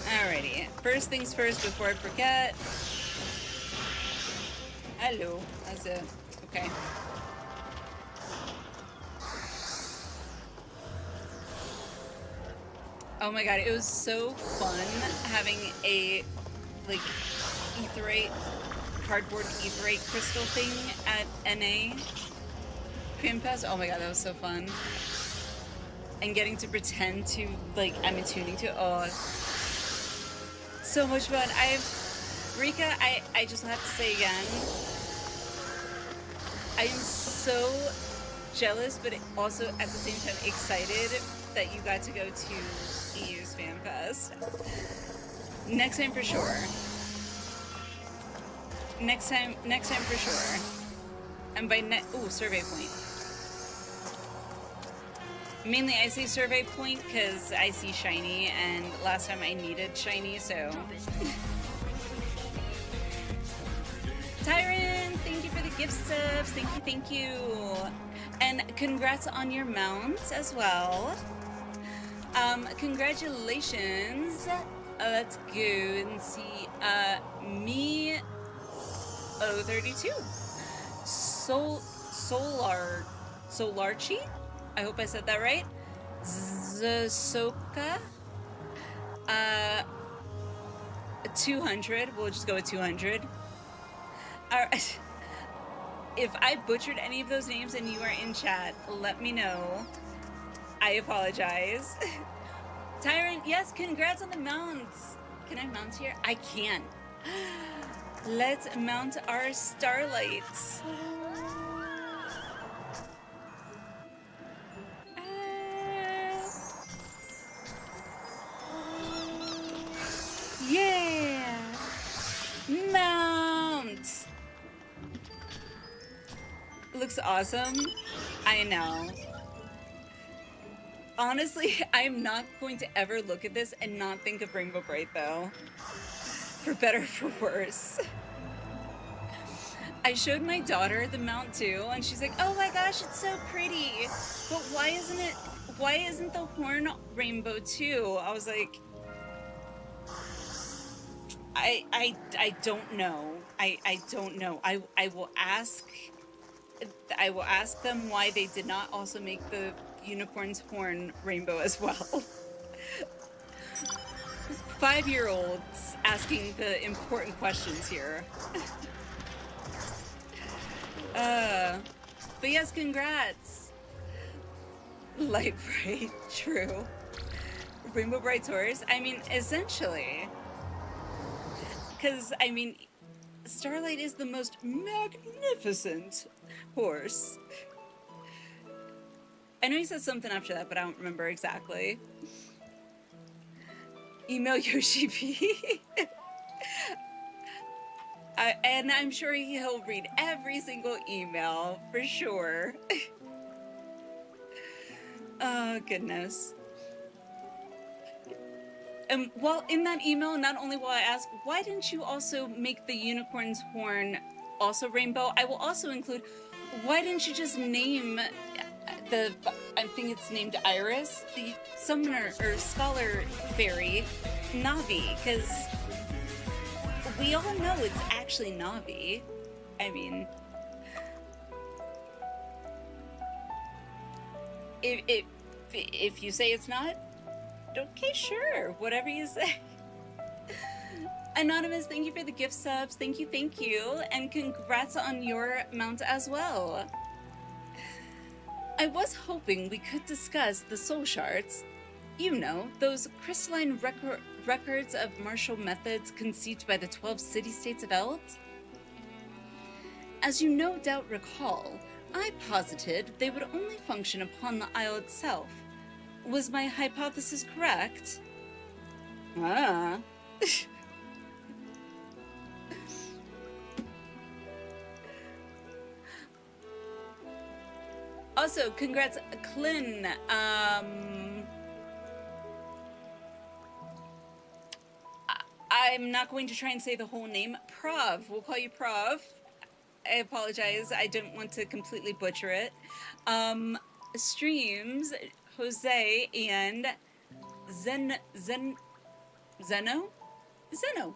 Alrighty, first things first before I forget. Hello, that's it. Okay. Oh my god, it was so fun having a, like, aetherite, cardboard aetherite crystal thing at NA Fanfest. Oh my god, that was so fun. And getting to pretend to, like, I'm attuning to, oh, so much fun. Rika, I just have to say again, I am so jealous, but also at the same time excited that you got to go to EU's FanFest. Next time for sure. Next time for sure. And by survey point. Mainly I say survey point because I see shiny, and last time I needed shiny, so. Tyron, thank you for the gift subs. Thank you. And congrats on your mount as well. Congratulations. Let's go and see. Me 032. Solarchi? I hope I said that right. Zasoka. 200. We'll just go with 200. Alright. If I butchered any of those names and you are in chat, let me know. I apologize. Tyrant, yes, congrats on the mounts. Can I mount here? I can. Let's mount our starlights. Yeah! Mount! Looks awesome. I know. Honestly, I'm not going to ever look at this and not think of Rainbow Bright, though. For better or for worse. I showed my daughter the mount, too, and she's like, oh my gosh, it's so pretty. But why isn't the horn rainbow, too? I was like, I don't know. I don't know. I will ask them why they did not also make the unicorn's horn rainbow as well. 5-year-olds asking the important questions here. But yes, congrats. Light Bright, true. Rainbow Bright's horse. I mean, essentially. because, I mean, Starlight is the most magnificent horse. I know he says something after that, but I don't remember exactly. Email Yoshi P. And I'm sure he'll read every single email, for sure. Oh, goodness. And while in that email, not only will I ask, why didn't you also make the unicorn's horn also rainbow? I will also include, why didn't you just name I think it's named Iris, the summoner or scholar fairy, Navi? Because we all know it's actually Navi. I mean, if you say it's not, okay, sure, whatever you say. Anonymous, thank you for the gift subs. Thank you, and congrats on your mount as well. I was hoping we could discuss the soul shards. You know, those crystalline records of martial methods conceived by the 12 city-states of Eld. As you no doubt recall, I posited they would only function upon the isle itself. Was my hypothesis correct? Ah. Also, congrats, Clin. I'm not going to try and say the whole name. Prov. We'll call you Prov. I apologize. I didn't want to completely butcher it. Streams, Jose, and Zeno? Zeno?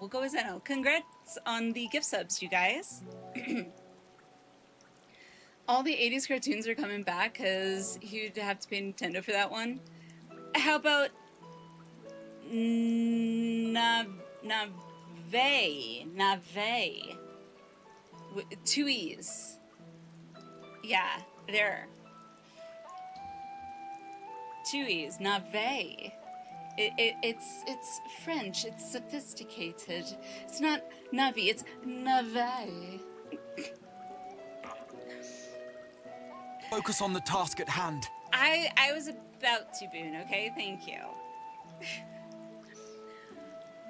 We'll go with Zeno. Congrats on the gift subs, you guys. All the 80s cartoons are coming back because you'd have to pay Nintendo for that one. How about Nave? 2 E's. Yeah, there. 2 E's. Nave. It's French. It's sophisticated. It's not Navi. It's Nave. Focus on the task at hand. I was about to, Boone, okay? Thank you.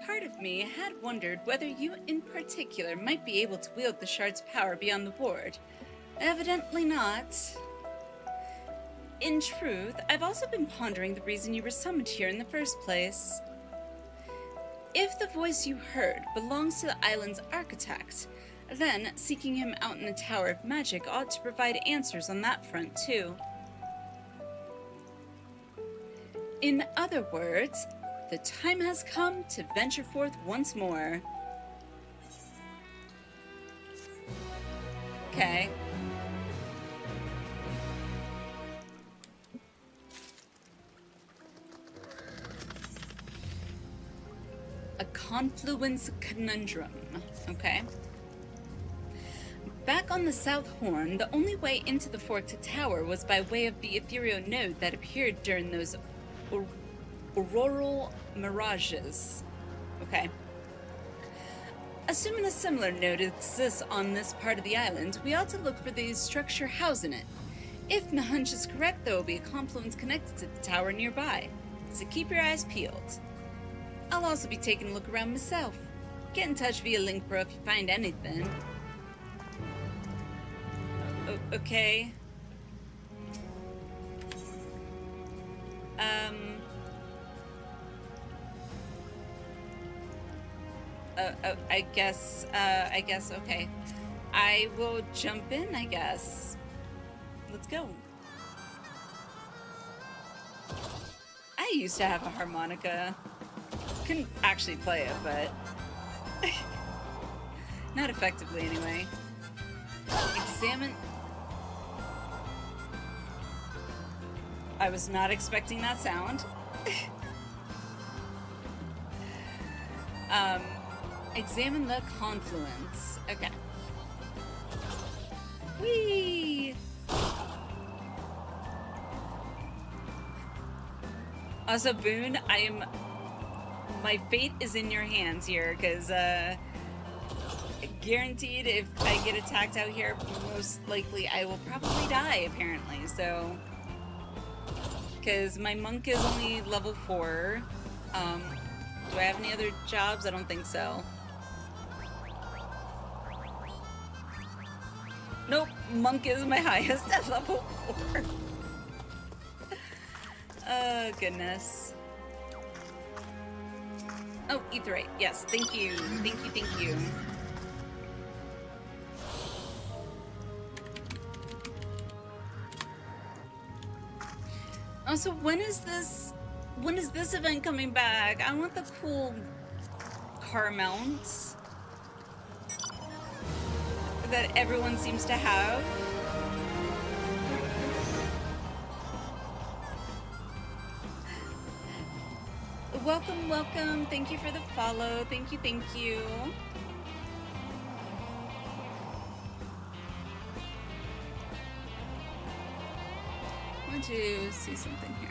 Part of me had wondered whether you in particular might be able to wield the shard's power beyond the ward. Evidently not. In truth, I've also been pondering the reason you were summoned here in the first place. If the voice you heard belongs to the island's architect, then seeking him out in the Tower of Magic ought to provide answers on that front too. In other words, the time has come to venture forth once more. Okay. A confluence conundrum. Okay. Back on the South Horn, the only way into the forked tower was by way of the ethereal node that appeared during those auroral mirages. Okay. Assuming a similar node exists on this part of the island, we ought to look for the structure housing it. If my hunch is correct, there will be a confluence connected to the tower nearby, so keep your eyes peeled. I'll also be taking a look around myself. Get in touch via link, bro, if you find anything. Okay. I guess, okay. I will jump in, I guess. Let's go. I used to have a harmonica. Couldn't actually play it, but... not effectively, anyway. Examine... I was not expecting that sound. Examine the confluence. Okay. Whee! Also, Boone, my fate is in your hands here, because, guaranteed if I get attacked out here, most likely I will probably die, apparently, so... Because my monk is only level 4. Do I have any other jobs? I don't think so. Nope, monk is my highest at level 4. Oh, goodness. Oh, etherite. Yes, thank you. Thank you, thank you. Oh, so when is this event coming back? I want the cool car mounts that everyone seems to have. Welcome, welcome. Thank you for the follow. Thank you, thank you. I want to see something here.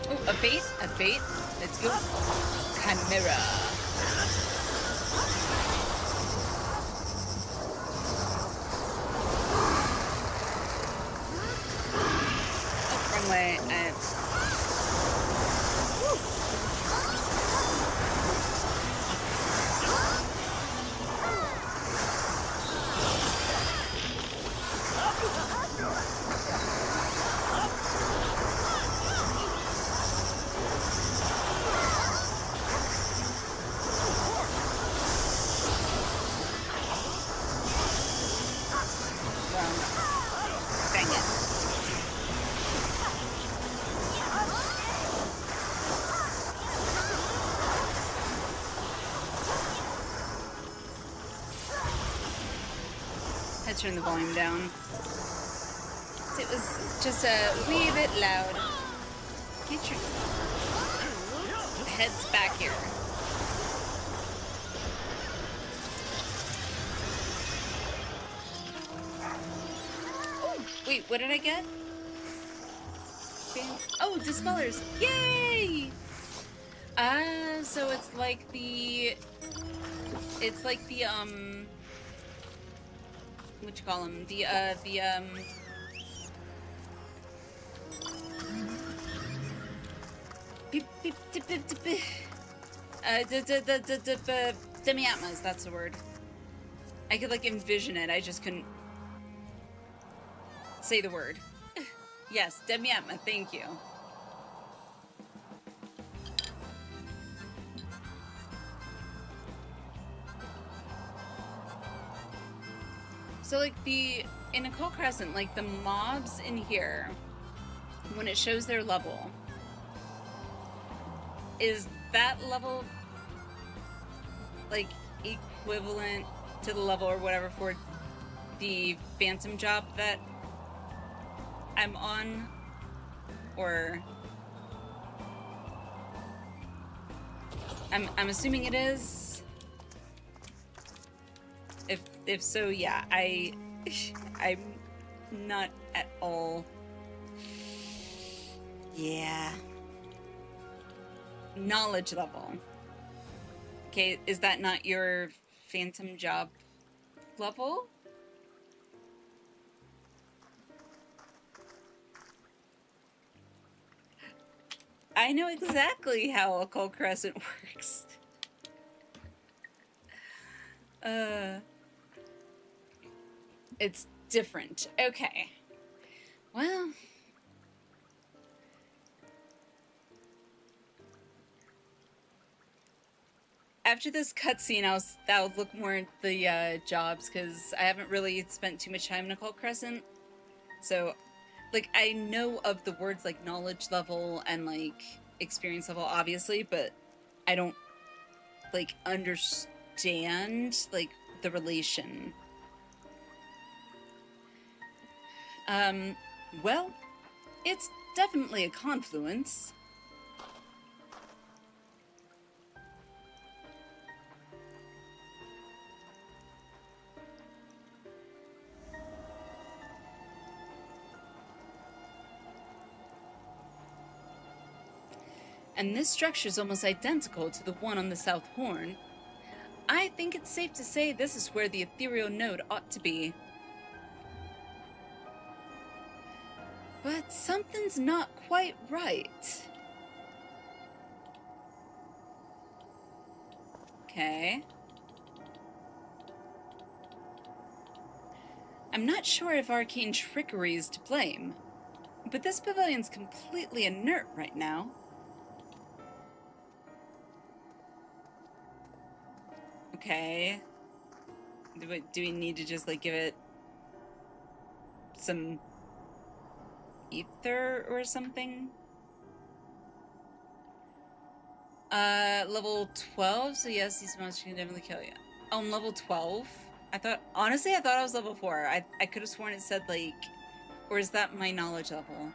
Oh, a bait, a bait. Let's go. Chimera. Oh, wrong way. Dang it. I turned the volume down. It was just a wee bit loud. Get your heads back here. Oh, wait, what did I get? Oh, dispellers. Yay! So it's like the what you call them? Demiatmas, that's the word. I could like envision it, I just couldn't say the word. Yes, Demiatma, thank you. So like in a Cold Crescent, like the mobs in here, when it shows their level, is that level like equivalent to the level or whatever for the phantom job that I'm on? Or I'm assuming it is. If so, yeah, I'm not at all. Yeah. Knowledge level. Okay, is that not your phantom job level? I know exactly how a Cold Crescent works. It's different. Okay. Well. After this cutscene, I'll look more at the jobs, because I haven't really spent too much time in a Cold Crescent. So, like, I know of the words like knowledge level and like experience level, obviously, but I don't like understand like the relation. Well, it's definitely a confluence. And this structure is almost identical to the one on the South Horn. I think it's safe to say this is where the ethereal node ought to be. But something's not quite right. Okay. I'm not sure if arcane trickery is to blame, but this pavilion's completely inert right now. Okay. Do we need to just, like, give it some ether or something? Level 12, so yes, these monsters can definitely kill you. Oh, I'm level 12? Honestly, I thought I was level 4. I could have sworn it said, like, or is that my knowledge level?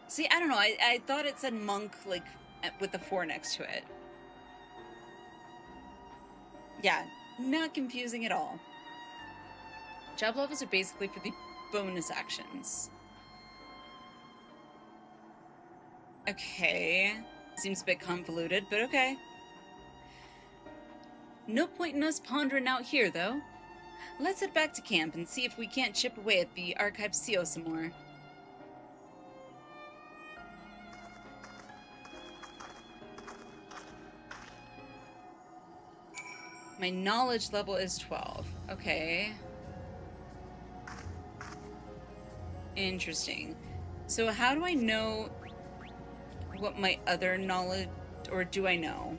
See, I don't know, I thought it said monk, like, with the 4 next to it. Yeah, not confusing at all. Job levels are basically for the bonus actions. Okay. Seems a bit convoluted, but okay. No point in us pondering out here, though. Let's head back to camp and see if we can't chip away at the archive seal some more. My knowledge level is 12. Okay. Interesting. So how do I know what my other knowledge, or do I know?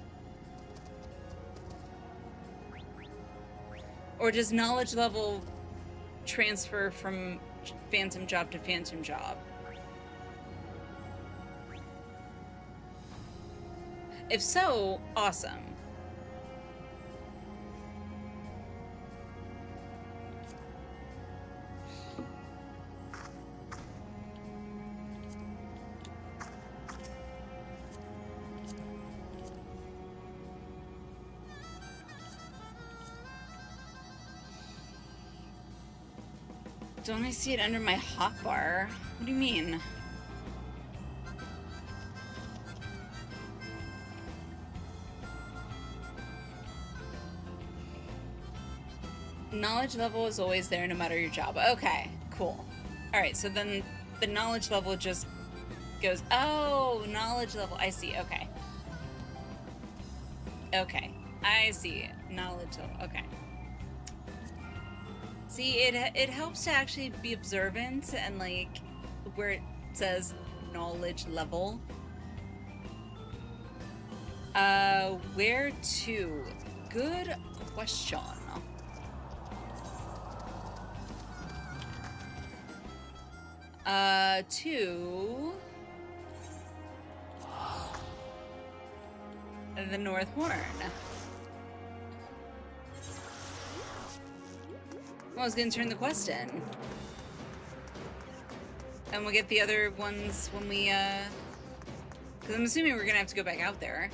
Or does knowledge level transfer from phantom job to phantom job? If so, awesome. Don't I see it under my hotbar? What do you mean? Knowledge level is always there no matter your job. Okay, cool. Alright, so then the knowledge level just goes... Oh, knowledge level. I see, okay. Okay, I see. Knowledge level, okay. See, it helps to actually be observant and, like, where it says knowledge level. Where to? Good question. To the North Horn. Well, I was gonna turn the quest in. And we'll get the other ones when we, because I'm assuming we're gonna have to go back out there.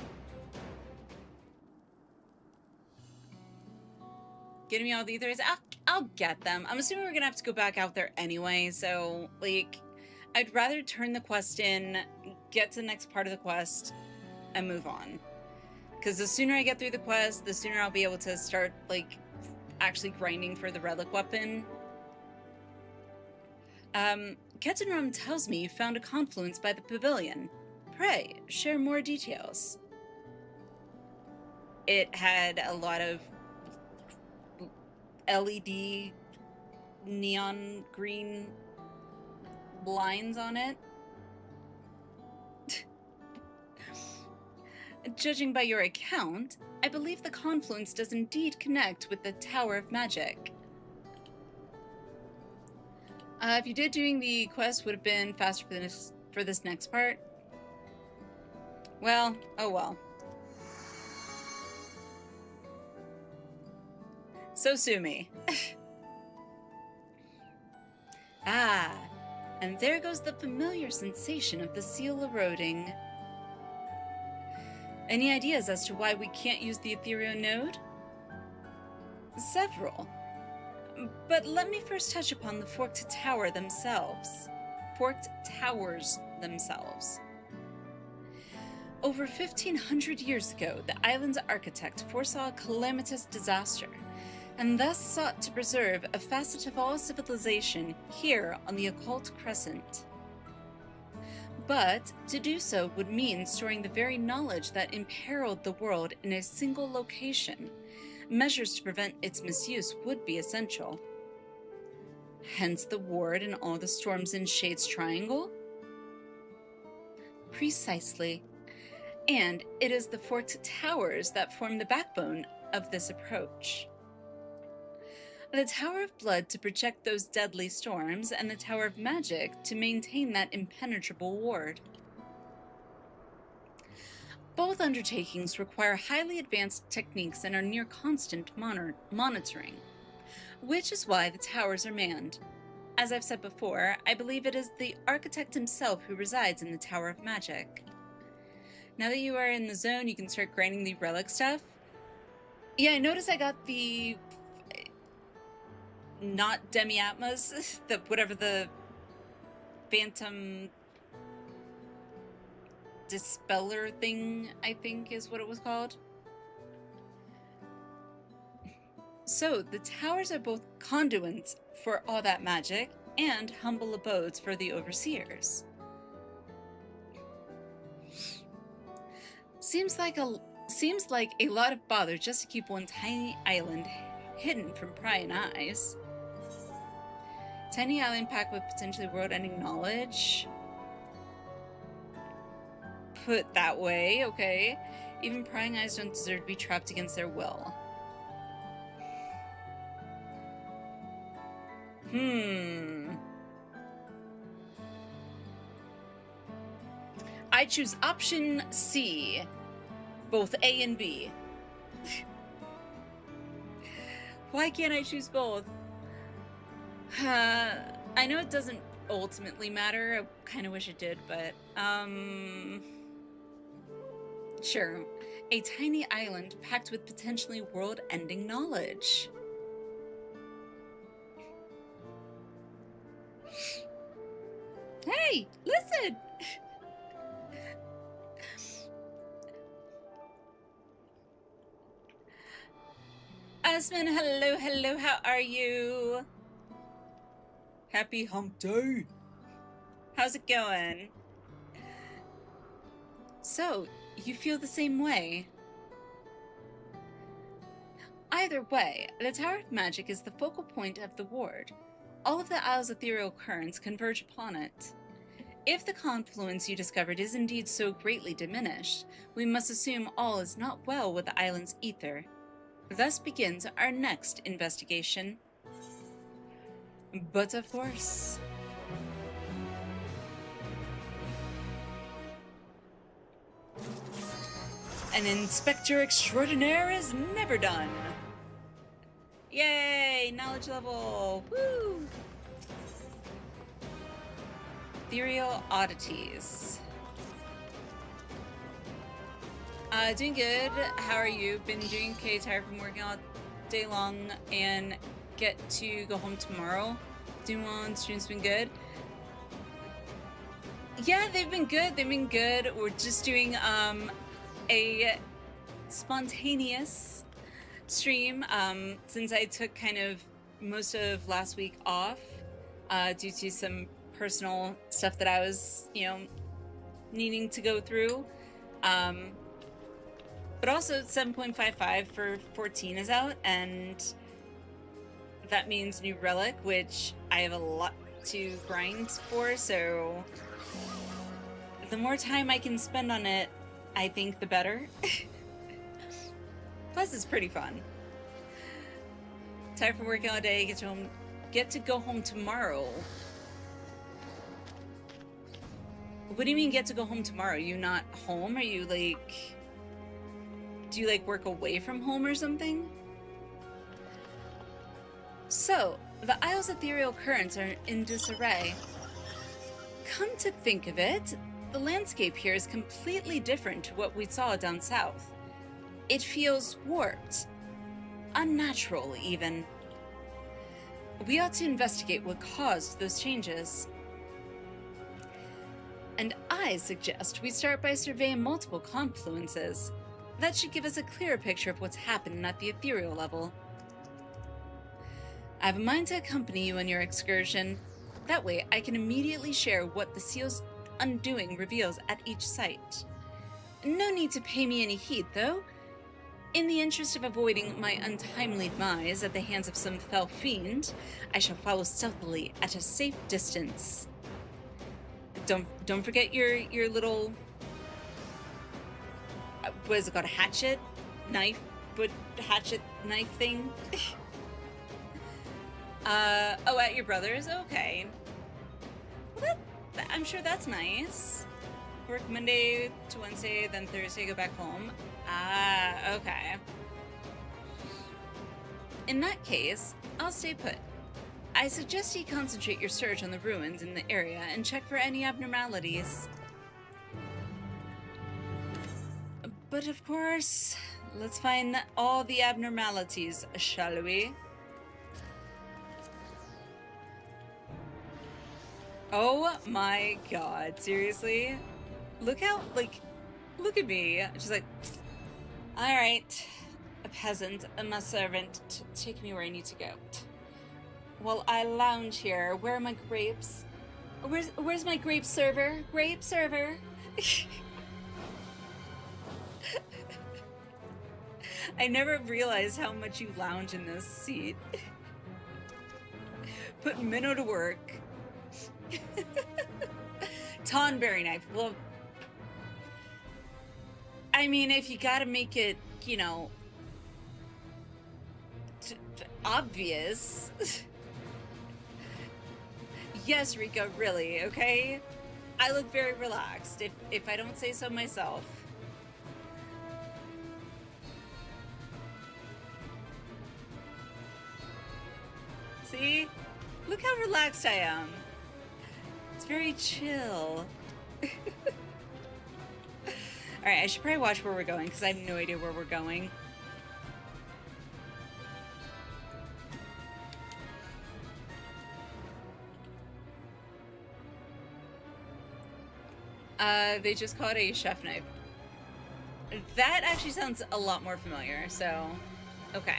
Getting me all the ethers? I'll get them. I'm assuming we're gonna have to go back out there anyway, so, like, I'd rather turn the quest in, get to the next part of the quest, and move on. Because the sooner I get through the quest, the sooner I'll be able to start, like, actually grinding for the relic weapon. Captain Rum tells me you found a confluence by the pavilion. Pray, share more details. It had a lot of LED neon green lines on it. Judging by your account, I believe the confluence does indeed connect with the Tower of Magic. If you did, doing the quest would have been faster for this next part. Well, oh well. So sue me. Ah, and there goes the familiar sensation of the seal eroding. Any ideas as to why we can't use the ethereal node? Several. But let me first touch upon the forked tower themselves. Forked towers themselves. Over 1,500 years ago, the island's architect foresaw a calamitous disaster, and thus sought to preserve a facet of all civilization here on the occult crescent. But to do so would mean storing the very knowledge that imperiled the world in a single location. Measures to prevent its misuse would be essential. Hence the ward and all the storms in Shade's Triangle? Precisely. And it is the forked towers that form the backbone of this approach. The Tower of Blood to project those deadly storms, and the Tower of Magic to maintain that impenetrable ward. Both undertakings require highly advanced techniques and are near constant monitoring, which is why the towers are manned. As I've said before, I believe it is the architect himself who resides in the Tower of Magic. Now that you are in the zone, you can start grinding the relic stuff. Yeah, I noticed I got the... not Demi-Atmas, whatever the Phantom Dispeller thing, I think is what it was called. So, the towers are both conduits for all that magic and humble abodes for the overseers. Seems like a lot of bother just to keep one tiny island hidden from prying eyes. Tiny island packed with potentially world-ending knowledge. Put that way, okay. Even prying eyes don't deserve to be trapped against their will. I choose option C, both A and B. Why can't I choose both? I know it doesn't ultimately matter. I kind of wish it did, but, sure. A tiny island packed with potentially world-ending knowledge. Hey, listen! Asman, hello, how are you? Happy hump day! How's it going? So, you feel the same way? Either way, the Tower of Magic is the focal point of the ward. All of the Isle's ethereal currents converge upon it. If the confluence you discovered is indeed so greatly diminished, we must assume all is not well with the island's ether. Thus begins our next investigation. But of course... an Inspector Extraordinaire is never done! Yay! Knowledge level! Woo! Ethereal oddities. Doing good. How are you? Been doing okay, tired from working all day long and get to go home tomorrow. Doing well and stream's been good. Yeah, they've been good. We're just doing a spontaneous stream since I took kind of most of last week off due to some personal stuff that I was, needing to go through. But also 7.55 for 14 is out, and that means new relic, which I have a lot to grind for, so the more time I can spend on it, I think the better. Plus, it's pretty fun. Tired from working all day, get to go home tomorrow. What do you mean get to go home tomorrow? You not home? Are you like... do you work away from home or something? So, the Isle's ethereal currents are in disarray. Come to think of it, the landscape here is completely different to what we saw down south. It feels warped. Unnatural, even. We ought to investigate what caused those changes. And I suggest we start by surveying multiple confluences. That should give us a clearer picture of what's happening at the ethereal level. I have a mind to accompany you on your excursion. That way, I can immediately share what the seal's undoing reveals at each site. No need to pay me any heed, though. In the interest of avoiding my untimely demise at the hands of some fell fiend, I shall follow stealthily at a safe distance. Don't forget your little, what is it called, a hatchet knife thing. Oh, at your brother's? Okay. Well, I'm sure that's nice. Work Monday to Wednesday, then Thursday go back home. Ah, okay. In that case, I'll stay put. I suggest you concentrate your search on the ruins in the area and check for any abnormalities. But of course, let's find all the abnormalities, shall we? Oh my god, seriously? Look how, look at me. She's like, alright, a peasant, my servant, take me where I need to go. While I lounge here, where are my grapes? Where's my grape server? Grape server? I never realized how much you lounge in this seat. Put Minnow to work. Tonberry knife. Well, I mean, if you gotta make it, you know, obvious. Yes, Rika, really, okay? I look very relaxed, if I don't say so myself. See? Look how relaxed I am. It's very chill. Alright, I should probably watch where we're going, because I have no idea where we're going. They just call it a chef knife. That actually sounds a lot more familiar, so... Okay.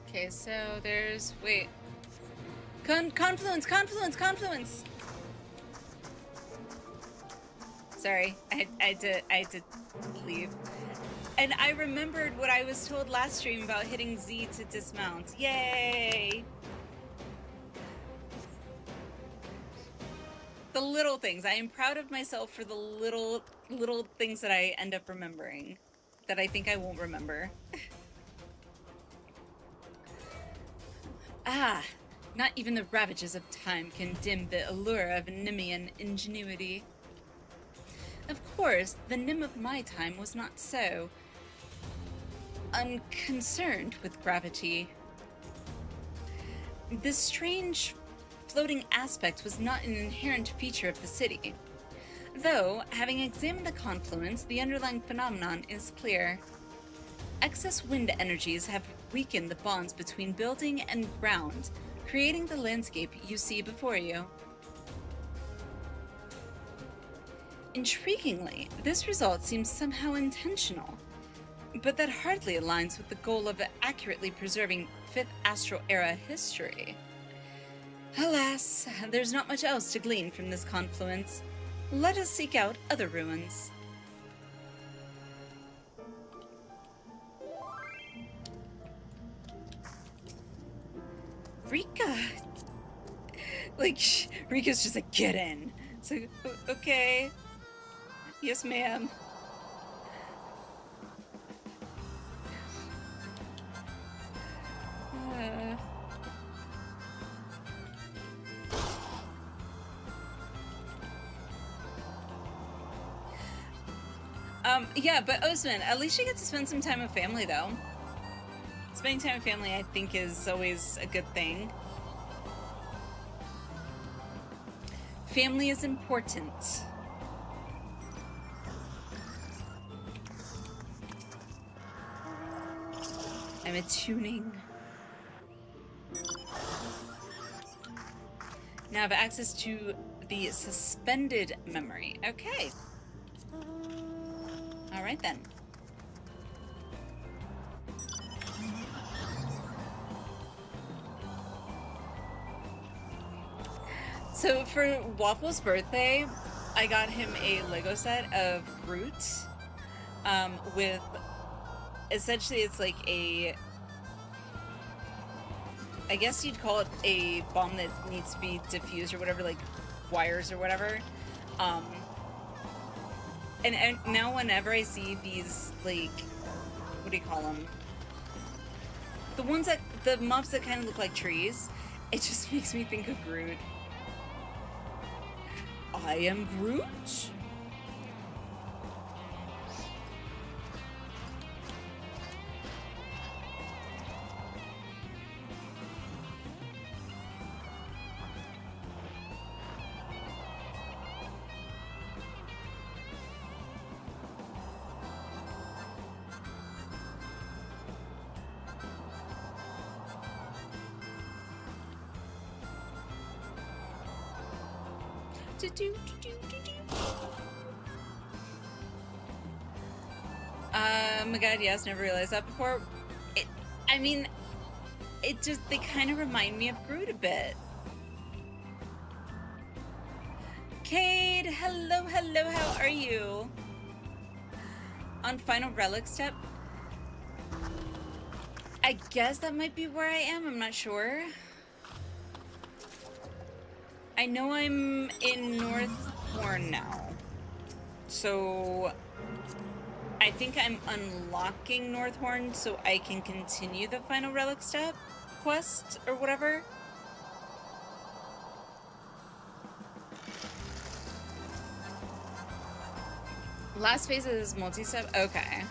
Okay, so there's... Wait. Confluence! Sorry, I had to leave. And I remembered what I was told last stream about hitting Z to dismount. Yay! The little things. I am proud of myself for the little things that I end up remembering. That I think I won't remember. Ah! Not even the ravages of time can dim the allure of Nemean ingenuity. Of course, the Nim of my time was not so unconcerned with gravity. This strange floating aspect was not an inherent feature of the city. Though, having examined the confluence, the underlying phenomenon is clear. Excess wind energies have weakened the bonds between building and ground, creating the landscape you see before you. Intriguingly, this result seems somehow intentional, but that hardly aligns with the goal of accurately preserving 5th Astral Era history. Alas, there's not much else to glean from this confluence. Let us seek out other ruins. Rika! Like, Rika's just like, get in. It's like, okay. Yes, ma'am. Yeah, but Osman, at least you get to spend some time with family, though. Spending time with family, I think, is always a good thing. Family is important. I'm attuning. Now I have access to the suspended memory. Okay. All right then. So for Waffle's birthday, I got him a Lego set of Groot, with essentially it's like a, I guess you'd call it a bomb that needs to be diffused or whatever, like wires or whatever. And now whenever I see these, like, what do you call them? The ones that, the mobs that kind of look like trees, it just makes me think of Groot. I am Groot? Oh my god, yes, never realized that before. I mean, it just, they kind of remind me of Groot a bit. Cade, hello, hello, how are you? On Final Relic step? I guess that might be where I am, I'm not sure. I know I'm in North Horn now, so I think I'm unlocking North Horn so I can continue the Final Relic step quest or whatever. Last phase is multi-step? Okay.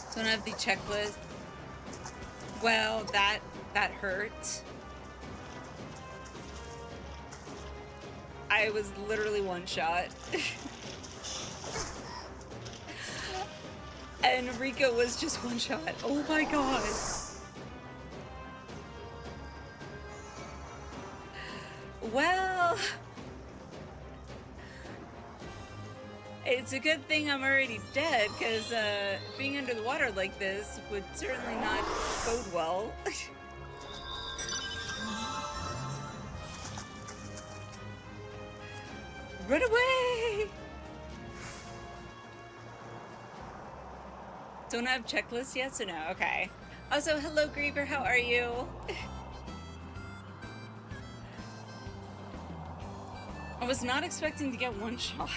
So I have the checklist. Well, that hurt. I was literally one shot. And Rico was just one shot. Oh my god. Well, it's a good thing I'm already dead, because being under the water like this would certainly not bode well. Run away! Don't have checklist yet, so no, okay. Also, hello Griever, how are you? I was not expecting to get one shot.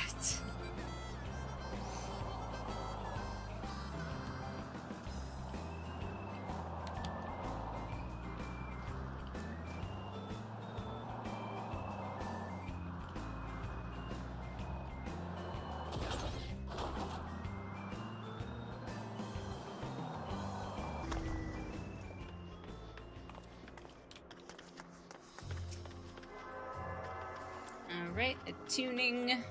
Alright, attuning.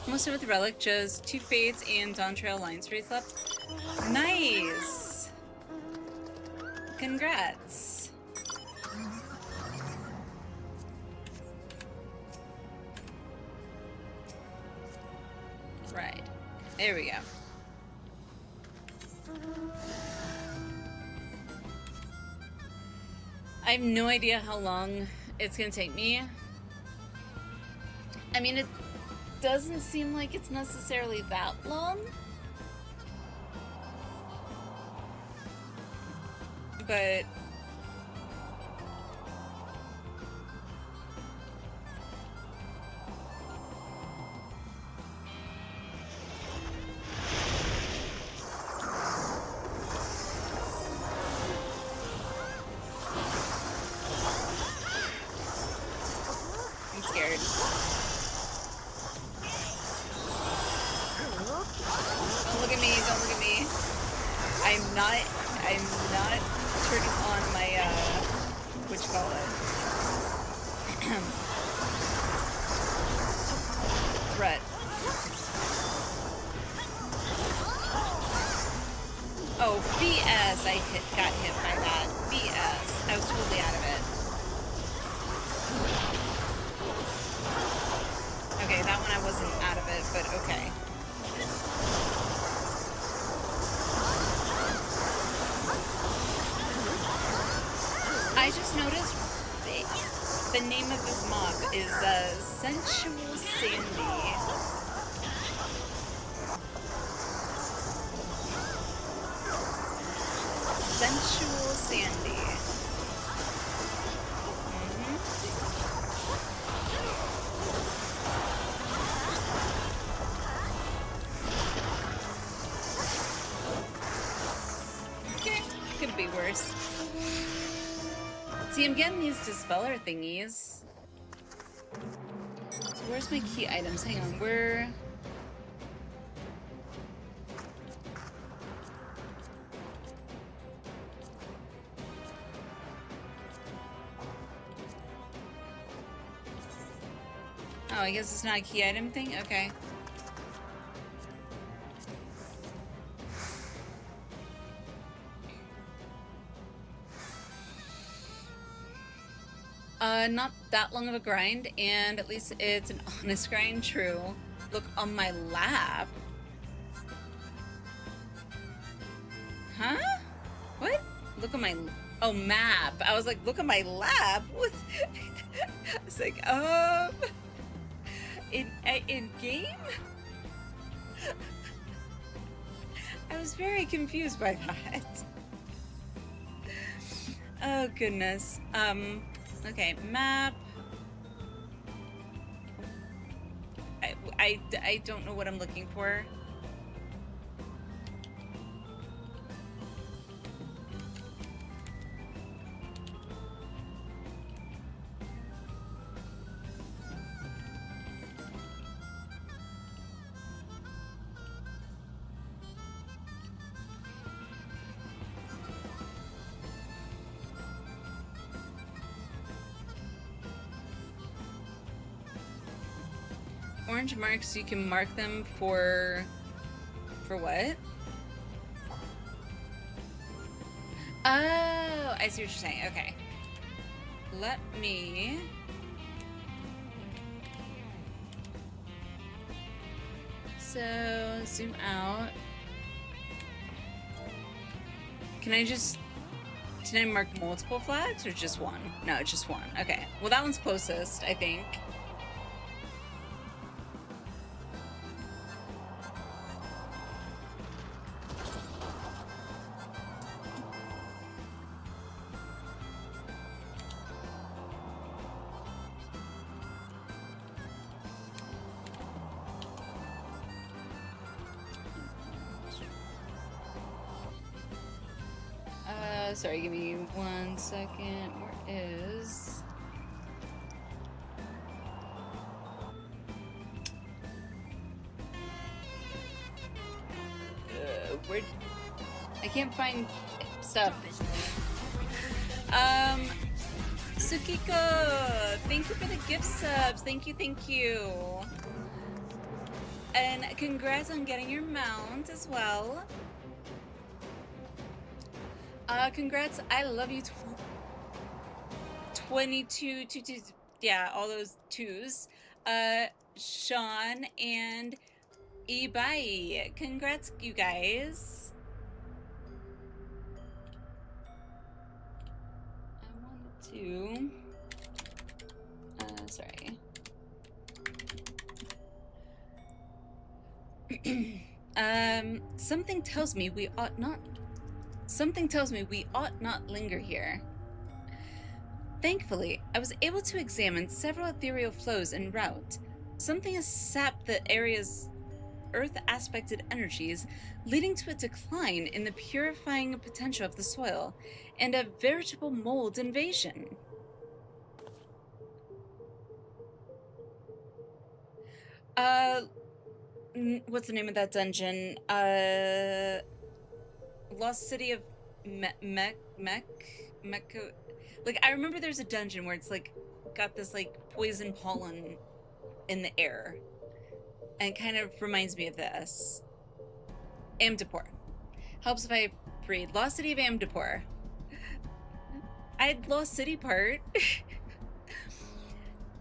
Almost done with the Relic, just 2 Fates and Dawn Trail Alliance race left. Nice! Congrats! Right. There we go. I have no idea how long it's gonna take me. I mean, it doesn't seem like it's necessarily that long. But I'm scared. Don't look at me, don't look at me. I'm not turning on my, what you call it? I wasn't out of it, but okay. I just noticed the name of this mob is Sensual Sandy. Sensual Sandy. Okay, could be worse. See, I'm getting these dispeller thingies. So where's my key items? Hang on, where... Oh, I guess it's not a key item thing? Okay. Not that long of a grind, and at least it's an honest grind, true. Look on my lap. Huh? What? Look on my... Oh, map. I was like, look at my lap? What? I was like, in game? I was very confused by that. Oh, goodness. Okay, map. I don't know what I'm looking for. Orange marks, you can mark them for what? Oh, I see what you're saying. Okay. Let me... So, zoom out. Can I mark multiple flags or just one? No, just one. Okay. Well, that one's closest, I think. Sorry, give me 1 second. Where is... where... I can't find stuff. Sukiko! Thank you for the gift subs. Thank you, thank you. And congrats on getting your mount as well. Congrats, I love you. 22, yeah, all those twos. Sean and Ibai. Congrats, you guys. I want to... sorry. Something tells me we ought not... Something tells me we ought not linger here. Thankfully, I was able to examine several ethereal flows en route. Something has sapped the area's earth-aspected energies, leading to a decline in the purifying potential of the soil, and a veritable mold invasion. What's the name of that dungeon? Lost City of Mecca. Like, I remember there's a dungeon where it's like got this like poison pollen in the air, and it kind of reminds me of this. Amdapor helps if I read Lost City of Amdapor. I had Lost City part.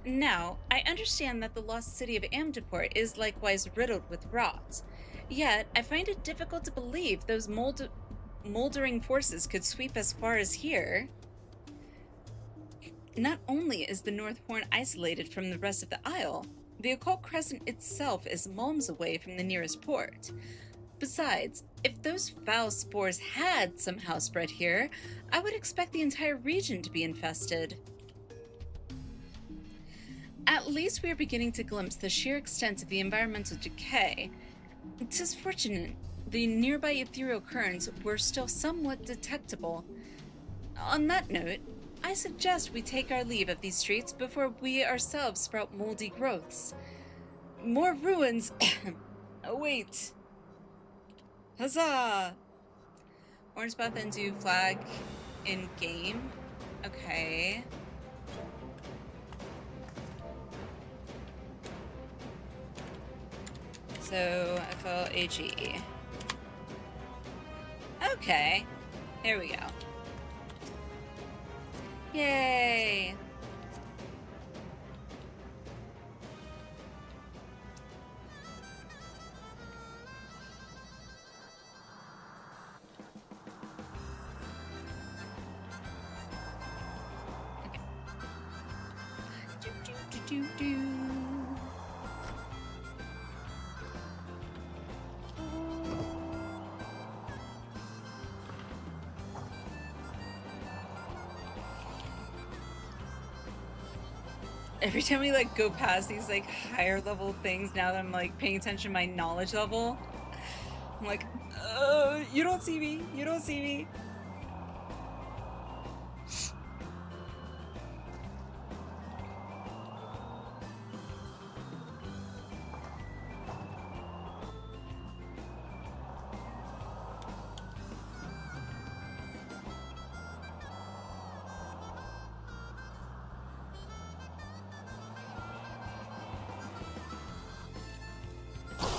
Now, I understand that the lost city of Amdaport is likewise riddled with rot. Yet, I find it difficult to believe those moldering forces could sweep as far as here. Not only is the North Horn isolated from the rest of the Isle, the Occult Crescent itself is malms away from the nearest port. Besides, if those foul spores had somehow spread here, I would expect the entire region to be infested. At least we are beginning to glimpse the sheer extent of the environmental decay. 'Tis fortunate the nearby ethereal currents were still somewhat detectable. On that note, I suggest we take our leave of these streets before we ourselves sprout moldy growths. More ruins await. Huzzah! Orange spot then do flag in game. Okay. So FLAG. Okay. Here we go. Yay! Okay. Do. Every time we like go past these like higher level things, now that I'm like paying attention to my knowledge level, I'm like, you don't see me, you don't see me.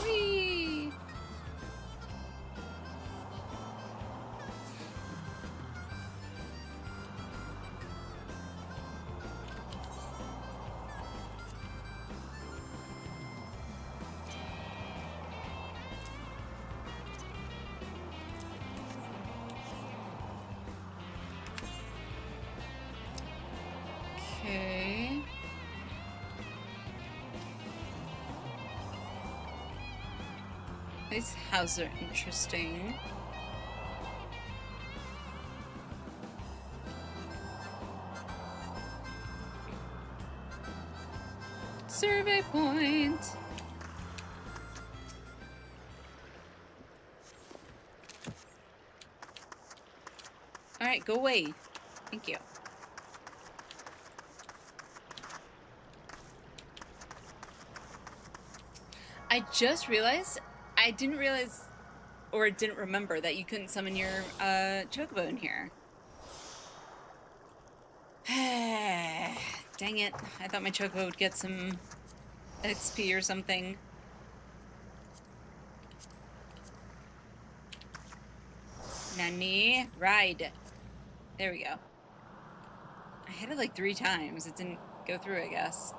Whee! Okay. These houses are interesting. Survey point. All right, go away. Thank you. I just realized I didn't realize or didn't remember that you couldn't summon your chocobo in here. Dang it. I thought my chocobo would get some XP or something. Nani? Ride. There we go. I hit it like 3 times. It didn't go through, I guess.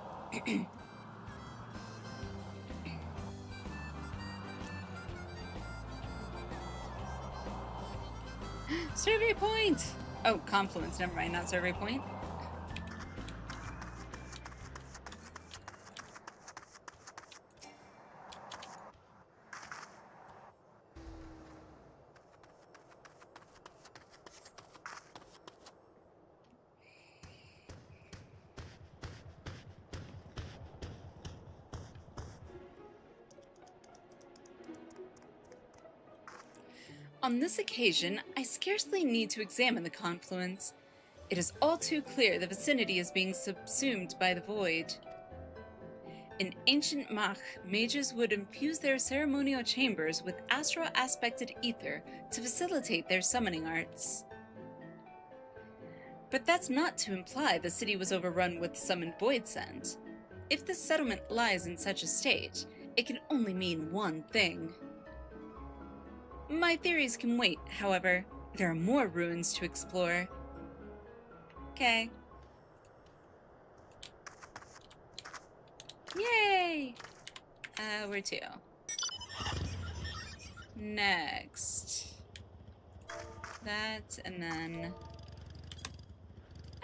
Survey point! Oh, confluence. Never mind, not survey point. On this occasion, I scarcely need to examine the confluence. It is all too clear the vicinity is being subsumed by the void. In ancient Mach, mages would infuse their ceremonial chambers with astral-aspected ether to facilitate their summoning arts. But that's not to imply the city was overrun with summoned void scent. If the settlement lies in such a state, it can only mean one thing. My theories can wait, however. There are more ruins to explore. Okay. Yay! Where to? Next. That, and then...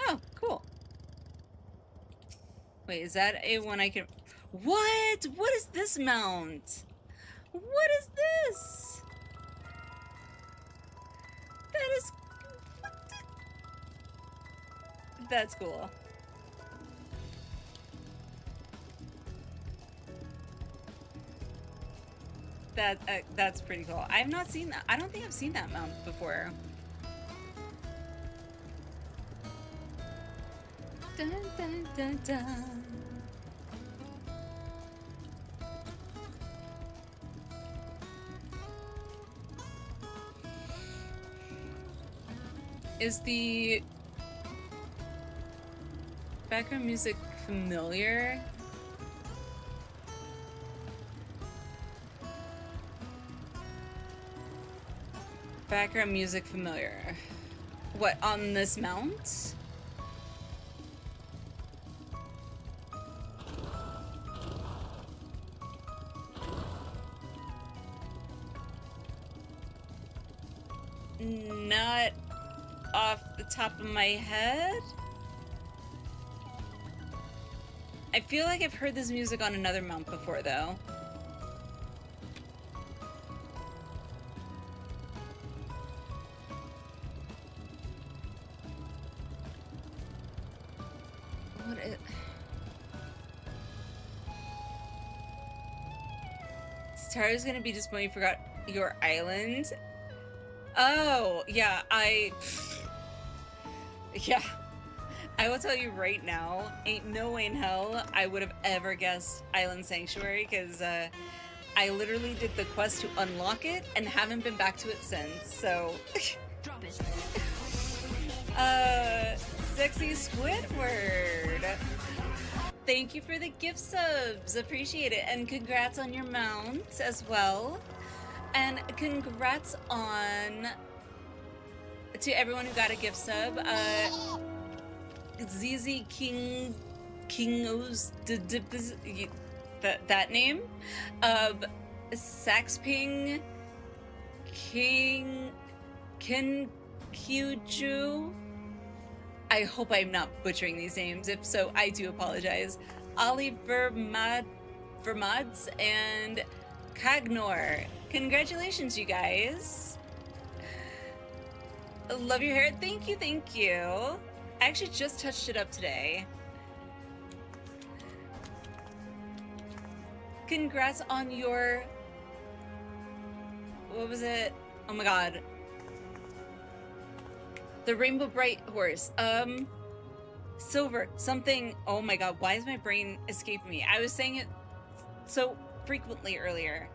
Oh, cool. Wait, is that a one I can... What? What is this mount? What is this? That is... That's cool. That's pretty cool. I've not seen that. I don't think I've seen that mount before. Dun, dun, dun, dun. Is the background music familiar? Background music familiar. What, on this mount? Not off the top of my head. I feel like I've heard this music on another mount before, though. What is... Tara's gonna be disappointed you forgot your island. Oh, yeah, yeah. I will tell you right now, ain't no way in hell I would have ever guessed Island Sanctuary, because I literally did the quest to unlock it and haven't been back to it since, so... Drop it. Sexy Squidward! Thank you for the gift subs, appreciate it, and congrats on your mount as well. And congrats on... to everyone who got a gift sub, ZZ Kingos, that name, Saxping Kyuju. I hope I'm not butchering these names. If so, I do apologize. Ali Vermads and Cagnor. Congratulations, you guys. Love your hair. Thank you, thank you. I actually just touched it up today. Congrats on your... What was it? Oh my god. The Rainbow Bright horse. Silver. Something... Oh my god, why is my brain escaping me? I was saying it so frequently earlier.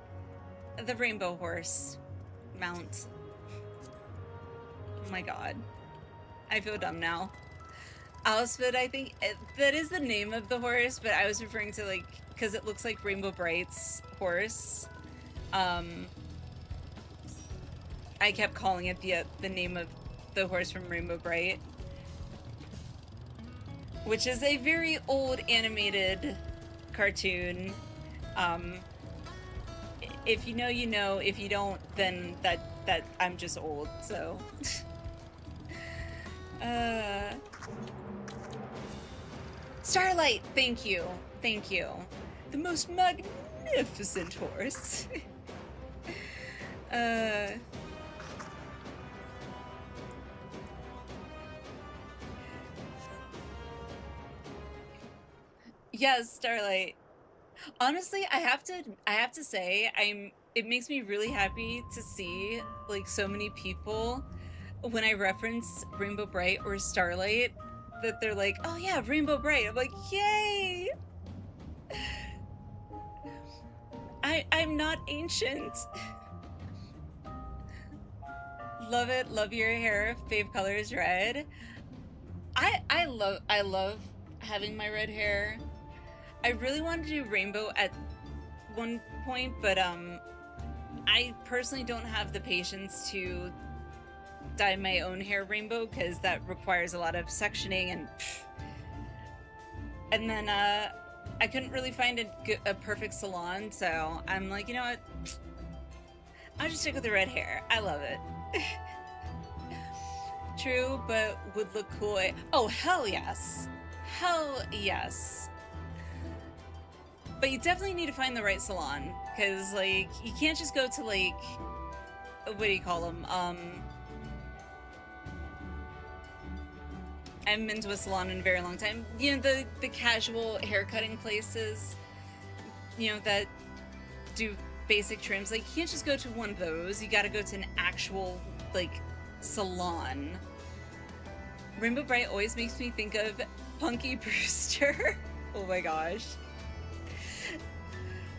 The Rainbow Horse mount. Oh my god. I feel dumb now. Owlsford, I think that is the name of the horse, but I was referring to, like, because it looks like Rainbow Bright's horse. I kept calling it the name of the horse from Rainbow Bright, which is a very old animated cartoon. If you know, you know. If you don't, then that I'm just old, so. Starlight, thank you. Thank you. The most magnificent horse. Yes, Starlight. Honestly, I have to say, it makes me really happy to see, like, so many people when I reference Rainbow Bright or Starlight, that they're like, oh yeah, Rainbow Bright. I'm like, yay! I'm not ancient. Love it, love your hair. Fave color is red. I love having my red hair. I really wanted to do rainbow at one point, but I personally don't have the patience to dye my own hair rainbow, because that requires a lot of sectioning and then I couldn't really find a perfect salon, so I'm like, you know what? I'll just stick with the red hair. I love it. True, but would look cool. Oh, hell yes. Hell yes. But you definitely need to find the right salon, because, like, you can't just go to, like, what do you call them? I haven't been to a salon in a very long time. You know, the casual haircutting places, you know, that do basic trims. Like, you can't just go to one of those. You gotta go to an actual, like, salon. Rainbow Bright always makes me think of Punky Brewster. Oh my gosh.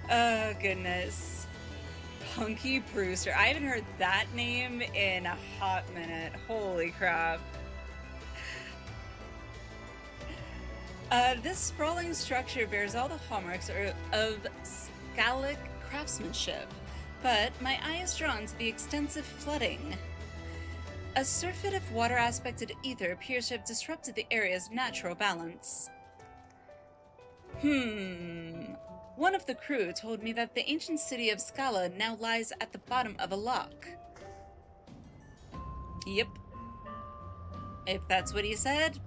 Oh, goodness. Punky Brewster. I haven't heard that name in a hot minute. Holy crap. This sprawling structure bears all the hallmarks of Gallic craftsmanship, but my eye is drawn to the extensive flooding. A surfeit of water-aspected ether appears to have disrupted the area's natural balance. One of the crew told me that the ancient city of Scala now lies at the bottom of a loch. Yep. If that's what he said,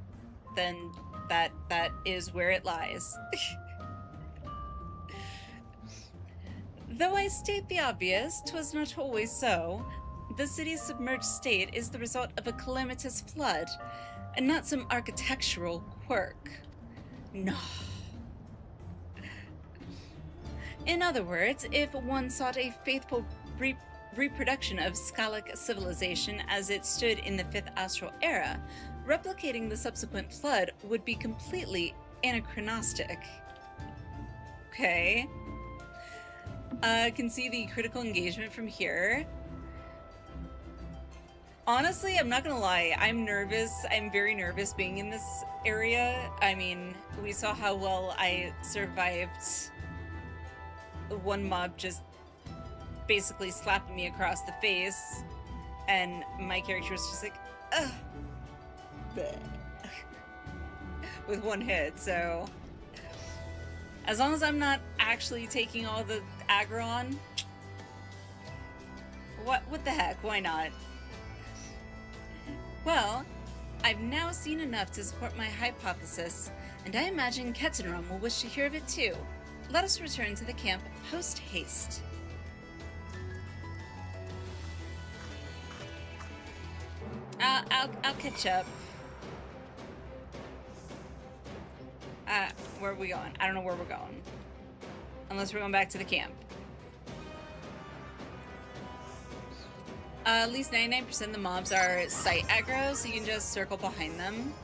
then that is where it lies. Though I state the obvious, 'twas not always so. The city's submerged state is the result of a calamitous flood, and not some architectural quirk. No. In other words, if one sought a faithful reproduction of Scalic civilization as it stood in the 5th Astral Era, replicating the subsequent flood would be completely anachronistic. Okay. I can see the critical engagement from here. Honestly, I'm not gonna lie, I'm nervous. I'm very nervous being in this area. I mean, we saw how well I survived one mob just basically slapping me across the face, and my character was just like, ugh. With one hit, so as long as I'm not actually taking all the aggro on, what the heck, why not? Well, I've now seen enough to support my hypothesis, and I imagine Ketenrum will wish to hear of it too. Let us return to the camp post haste. I'll catch up. Where are we going? I don't know where we're going. Unless we're going back to the camp. At least 99% of the mobs are site aggro, so you can just circle behind them.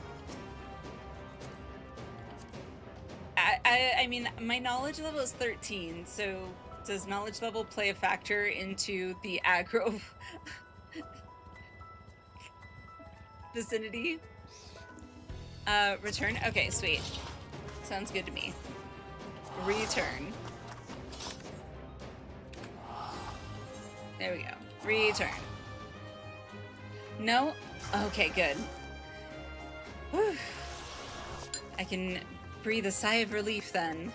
I mean, my knowledge level is 13, so does knowledge level play a factor into the aggro vicinity? Return? Okay, sweet. Sounds good to me. Return. There we go. Return. No? Okay, good. Whew. I can breathe a sigh of relief then.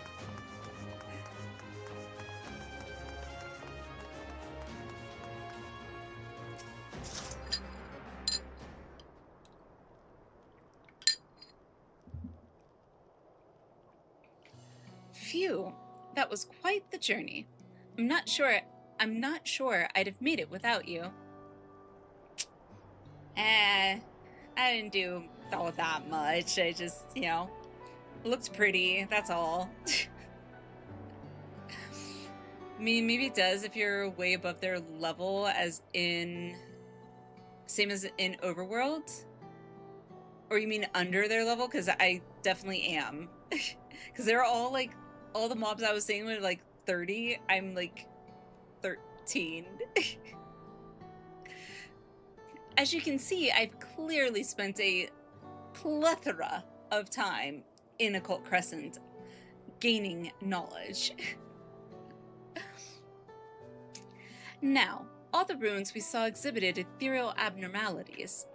Phew, that was quite the journey. I'm not sure I'd have made it without you. I didn't do all that much. I just, you know, looked pretty, that's all. I mean, maybe it does if you're way above their level, as in, same as in Overworld? Or you mean under their level? Because I definitely am. Because they're all like, all the mobs I was saying were like 30, I'm like 13. As you can see, I've clearly spent a plethora of time in Occult Crescent, gaining knowledge. Now, all the ruins we saw exhibited ethereal abnormalities.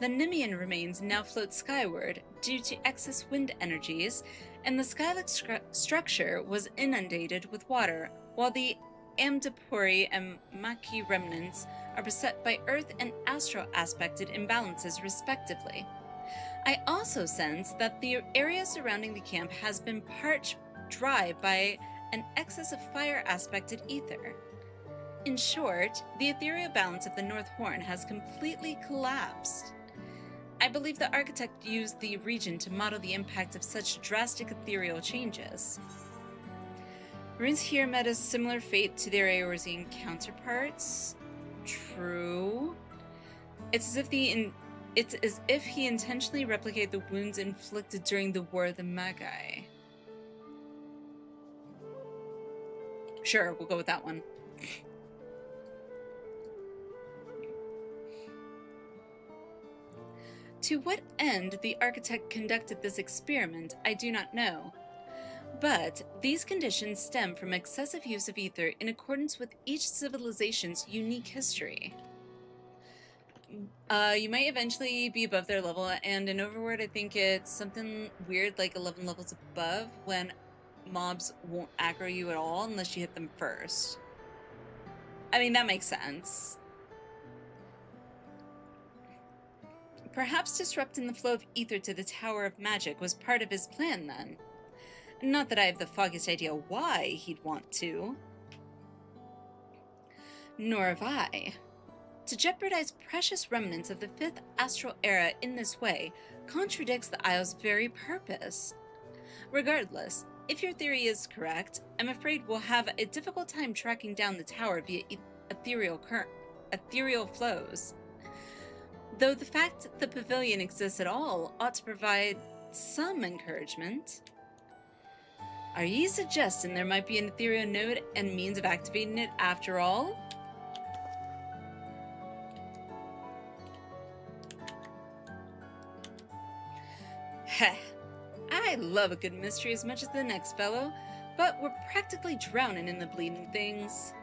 The Nemean remains now float skyward due to excess wind energies, and the sky-like structure was inundated with water, while the Amdapuri and Maki remnants are beset by Earth and astro-aspected imbalances respectively. I also sense that the area surrounding the camp has been parched dry by an excess of fire-aspected ether. In short, the ethereal balance of the North Horn has completely collapsed. I believe the architect used the region to model the impact of such drastic ethereal changes. Runes here met a similar fate to their Eorzean counterparts. True. It's as if he intentionally replicated the wounds inflicted during the War of the Magi. Sure, we'll go with that one. To what end the architect conducted this experiment, I do not know. But these conditions stem from excessive use of ether in accordance with each civilization's unique history. You might eventually be above their level, and in Overworld I think it's something weird like 11 levels above when mobs won't aggro you at all unless you hit them first. I mean, that makes sense. Perhaps disrupting the flow of ether to the Tower of Magic was part of his plan then. Not that I have the foggiest idea why he'd want to. Nor have I. To jeopardize precious remnants of the 5th Astral Era in this way contradicts the Isle's very purpose. Regardless, if your theory is correct, I'm afraid we'll have a difficult time tracking down the tower via ethereal flows. Though the fact that the pavilion exists at all ought to provide some encouragement. Are you suggesting there might be an ethereal node and means of activating it after all? Heh. I love a good mystery as much as the next fellow, but we're practically drowning in the bleeding things.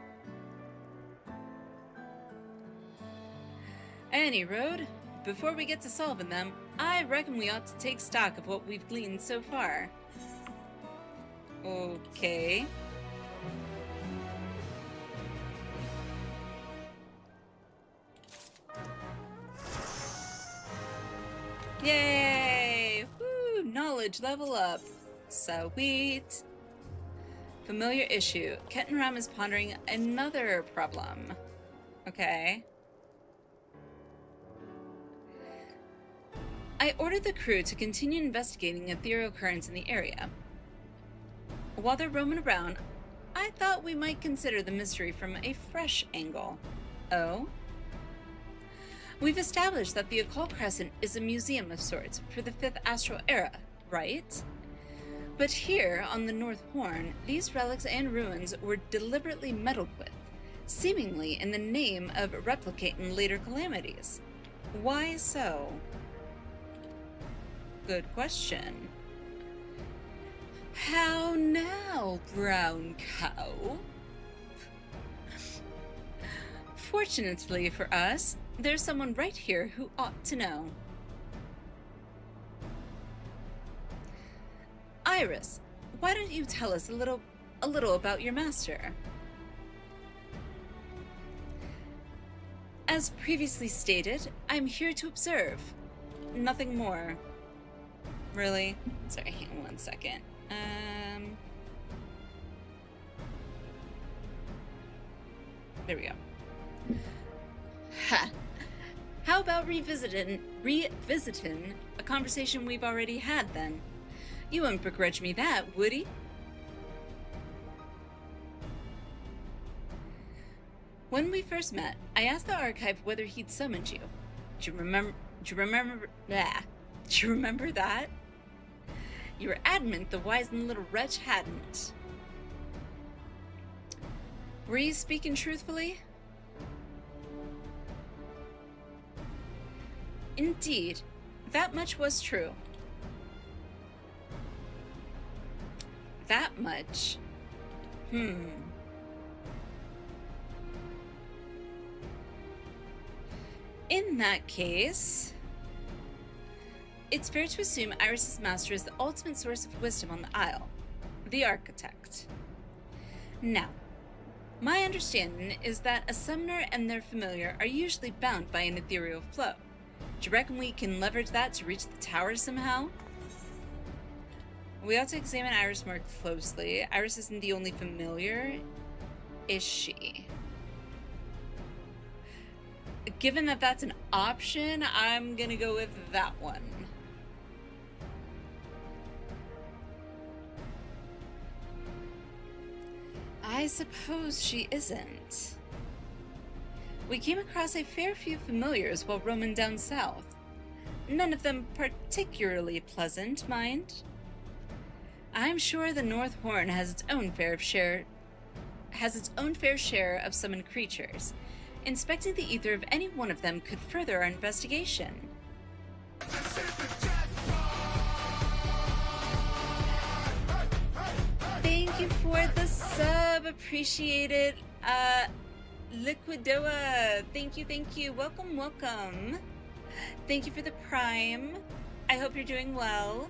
Any road, before we get to solving them, I reckon we ought to take stock of what we've gleaned so far. Okay. Yay! Woo! Knowledge level up. Sweet. Familiar issue. Kettenram is pondering another problem. Okay. I ordered the crew to continue investigating ethereal currents in the area. While they're roaming around, I thought we might consider the mystery from a fresh angle. Oh? We've established that the Occult Crescent is a museum of sorts for the 5th Astral Era, right? But here, on the North Horn, these relics and ruins were deliberately meddled with, seemingly in the name of replicating later calamities. Why so? Good question. How now, brown cow? Fortunately for us, there's someone right here who ought to know. Iris, why don't you tell us a little about your master? As previously stated, I'm here to observe. Nothing more. Really? Sorry, hang on one second. There we go. Ha! How about revisiting a conversation we've already had then? You wouldn't begrudge me that, would he? When we first met, I asked the archive whether he'd summoned you. Do you remember that? You were adamant the wizened little wretch hadn't. Were you speaking truthfully? Indeed, that much was true. That much? In that case... It's fair to assume Iris's master is the ultimate source of wisdom on the Isle, the Architect. Now, my understanding is that a summoner and their familiar are usually bound by an ethereal flow. Do you reckon we can leverage that to reach the tower somehow? We ought to examine Iris more closely. Iris isn't the only familiar, is she? Given that that's an option, I'm gonna go with that one. I suppose she isn't. We came across a fair few familiars while roaming down south. None of them particularly pleasant, mind. I'm sure the North Horn has its own fair share of summoned creatures. Inspecting the ether of any one of them could further our investigation. Thank you for the sub, appreciate it. Liquidoa, thank you. Welcome, welcome. Thank you for the prime. I hope you're doing well.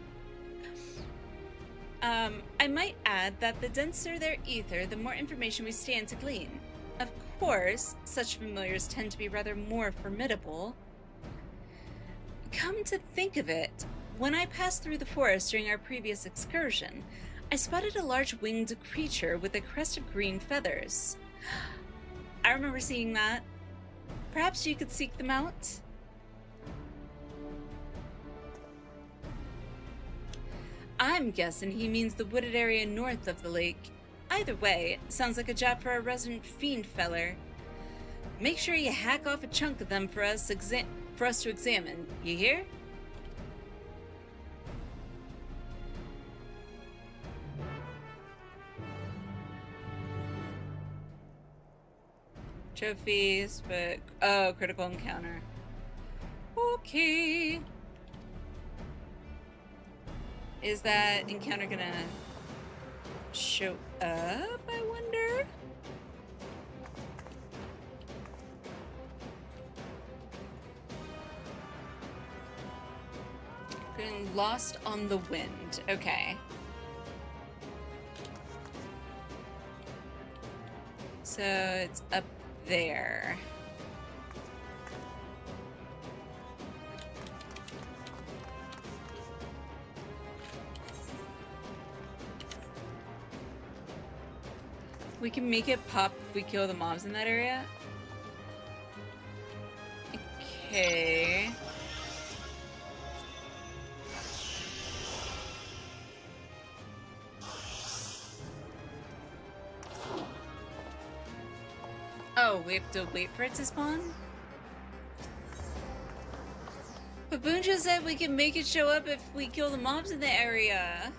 I might add that the denser their ether, the more information we stand to glean. Of course, such familiars tend to be rather more formidable. Come to think of it, when I passed through the forest during our previous excursion, I spotted a large winged creature with a crest of green feathers. I remember seeing that. Perhaps you could seek them out? I'm guessing he means the wooded area north of the lake. Either way, sounds like a job for a resident fiend feller. Make sure you hack off a chunk of them for us to examine. You hear? Trophies, but oh, critical encounter. Okay. Is that encounter gonna show up, I wonder? Getting lost on the wind. Okay. So it's up there. We can make it pop if we kill the mobs in that area. Okay. Oh, we have to wait for it to spawn? But Boonja said we can make it show up if we kill the mobs in the area.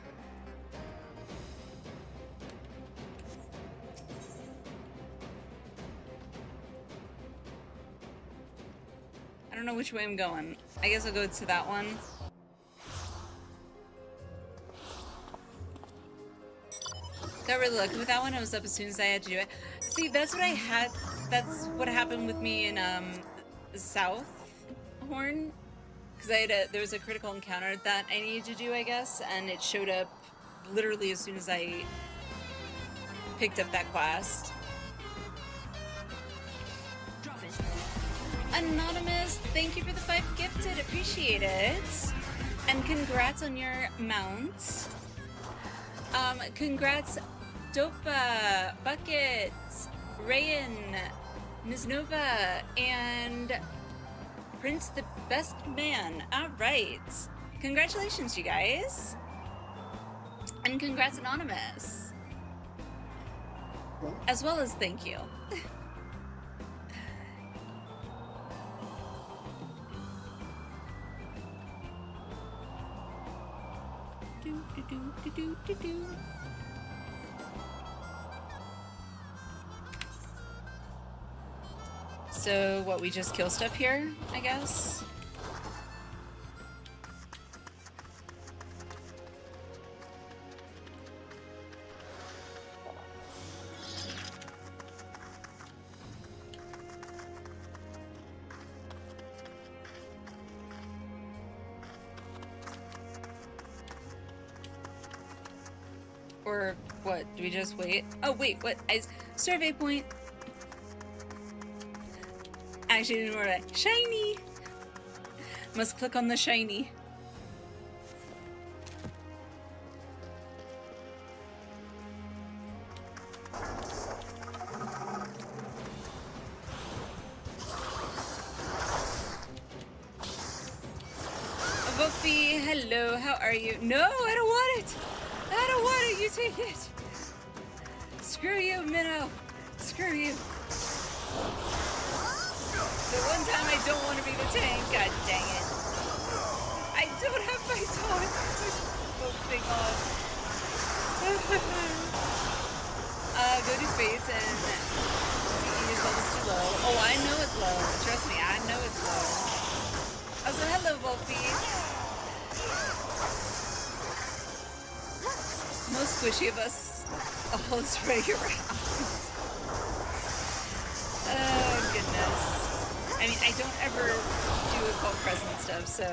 I don't know which way I'm going. I guess I'll go to that one. Got really lucky with that one. I was up as soon as I had to do it. See, that's what I had. That's what happened with me in South Horn, because there was a critical encounter that I needed to do, I guess, and it showed up literally as soon as I picked up that quest. Anonymous, thank you for the 5 gifted. Appreciate it. And congrats on your mount. Congrats, Dopa, Bucket, Rayan, Ms. Nova, and Prince the Best Man. All right. Congratulations, you guys. And congrats, Anonymous. As well as thank you. So what, we just kill stuff here, I guess? Or what? Do we just wait? Oh, wait, what? Survey point. Actually, didn't know that. Shiny! Must click on the shiny. Buffy, hello, how are you? No, I don't want it! I don't want it, you take it! Screw you, Minnow! Screw you! The one time I don't want to be the tank, god dang it. I don't have my taunt! Focusing on. Go do Fates and CE's level's too low. Oh, I know it's low. Trust me, I know it's low. Also, hello, Wolfie. Most squishy of us all spray around. Oh, goodness. I mean, I don't ever do occult present stuff, so...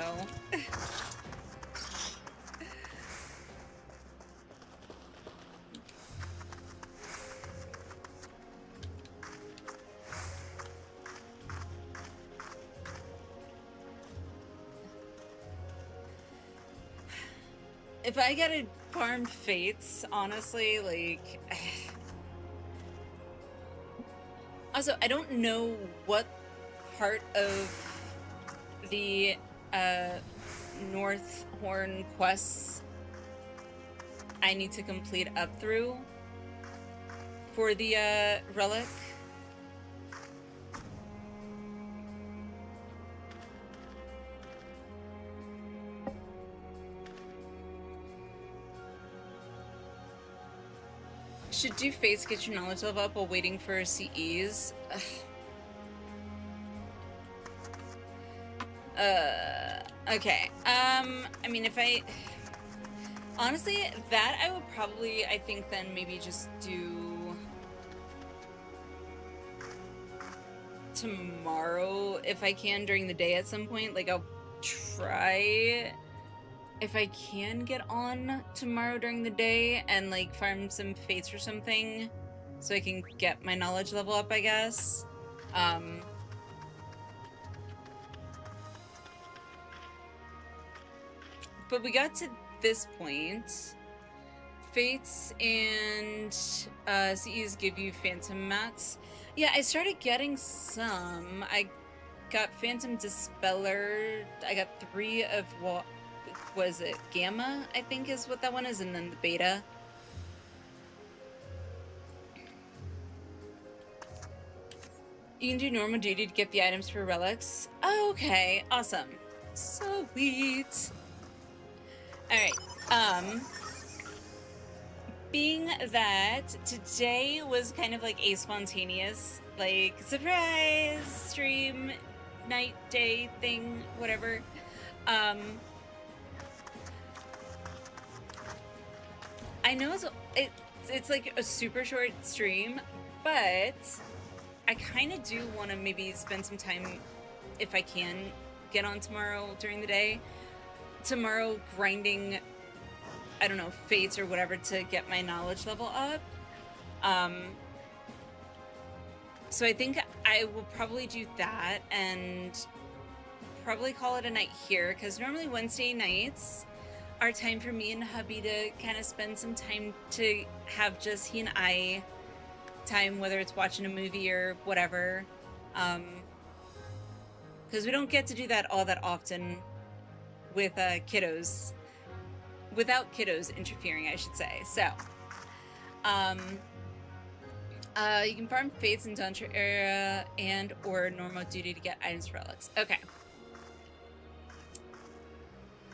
If I get a farmed Fates, honestly, like... Also, I don't know what part of the North Horn quests I need to complete up through for the relic. Should do Fates, get your knowledge level up while waiting for CEs. Okay. I mean, if I... Honestly, that I would probably, I think, then maybe just do... tomorrow, if I can, during the day at some point. Like, I'll try... if I can get on tomorrow during the day and like farm some Fates or something so I can get my knowledge level up, I guess. But we got to this point. Fates and CEs give you Phantom Mats. Yeah, I started getting some. I got Phantom Dispeller. I got 3 of what was it? Gamma, I think is what that one is, and then the beta. You can do normal duty to get the items for relics. Oh, okay, awesome. Sweet. Alright, being that today was kind of like a spontaneous, like, surprise stream, night, day thing, whatever, I know it's like a super short stream, but I kind of do want to maybe spend some time, if I can, get on tomorrow during the day. Tomorrow grinding, I don't know, Fates or whatever to get my knowledge level up. So I think I will probably do that and probably call it a night here, because normally Wednesday nights are time for me and hubby to kind of spend some time to have just he and I time, whether it's watching a movie or whatever, because we don't get to do that all that often with kiddos, without kiddos interfering, I should say. So you can farm Fates in Dungeon area and or normal duty to get items for relics. Okay.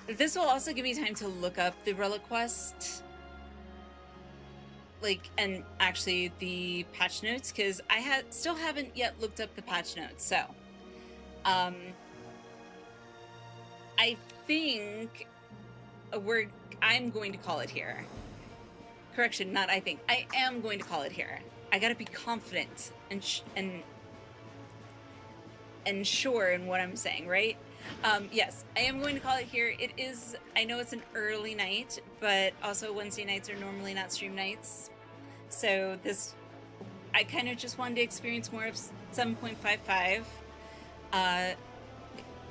This will also give me time to look up the relic quest, like, and actually the patch notes, because I still haven't yet looked up the patch notes. So, I think I'm going to call it here. Correction, not I think. I am going to call it here. I gotta be confident and sure in what I'm saying, right? Yes, I am going to call it here. It is, I know it's an early night, but also Wednesday nights are normally not stream nights. So this, I kind of just wanted to experience more of 7.55.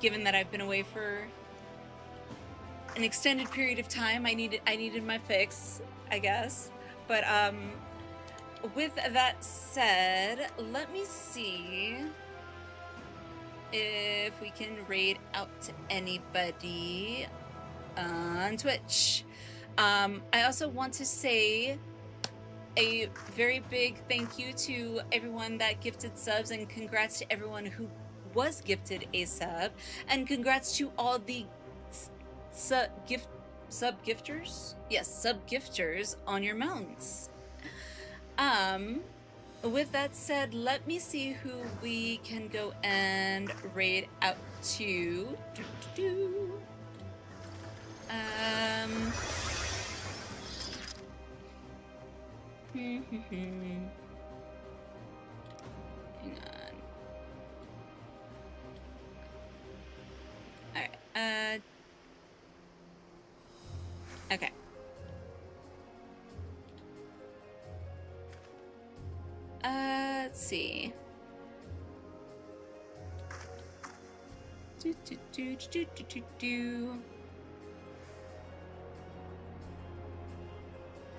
Given that I've been away for an extended period of time, I needed my fix, I guess. But with that said, let me see if we can raid out to anybody on Twitch. I also want to say a very big thank you to everyone that gifted subs, and congrats to everyone who was gifted a sub, and congrats to all the sub-gifters? Yes, sub-gifters on your mounts. With that said, let me see who we can go and raid out to. Hang on. Alright, okay. Let's see.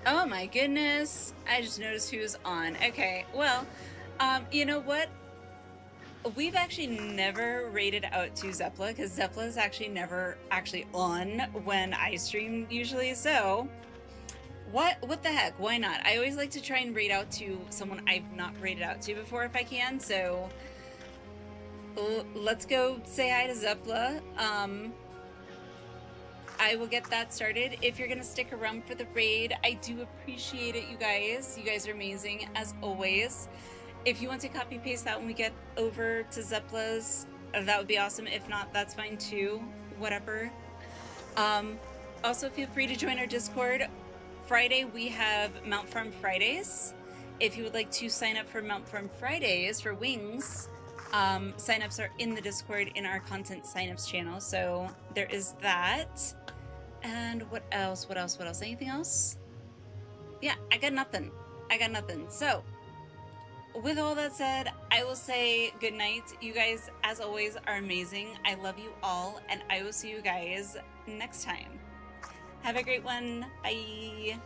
Oh my goodness, I just noticed who's on. Okay, well, you know what? We've actually never raided out to Zepla, because Zepla is actually never actually on when I stream usually, so what the heck, why not? I always like to try and raid out to someone I've not raided out to before if I can, so let's go say hi to Zepla. I will get that started. If you're gonna stick around for the raid, I do appreciate it, you guys. You guys are amazing, as always. If you want to copy paste that when we get over to Zepla's, that would be awesome. If not, that's fine too, whatever. Also, feel free to join our Discord. Friday, we have Mount Farm Fridays. If you would like to sign up for Mount Farm Fridays for wings, signups are in the Discord in our content signups channel. So there is that. And what else? Anything else? Yeah, I got nothing. So with all that said, I will say good night. You guys, as always, are amazing. I love you all, and I will see you guys next time. Have a great one. Bye.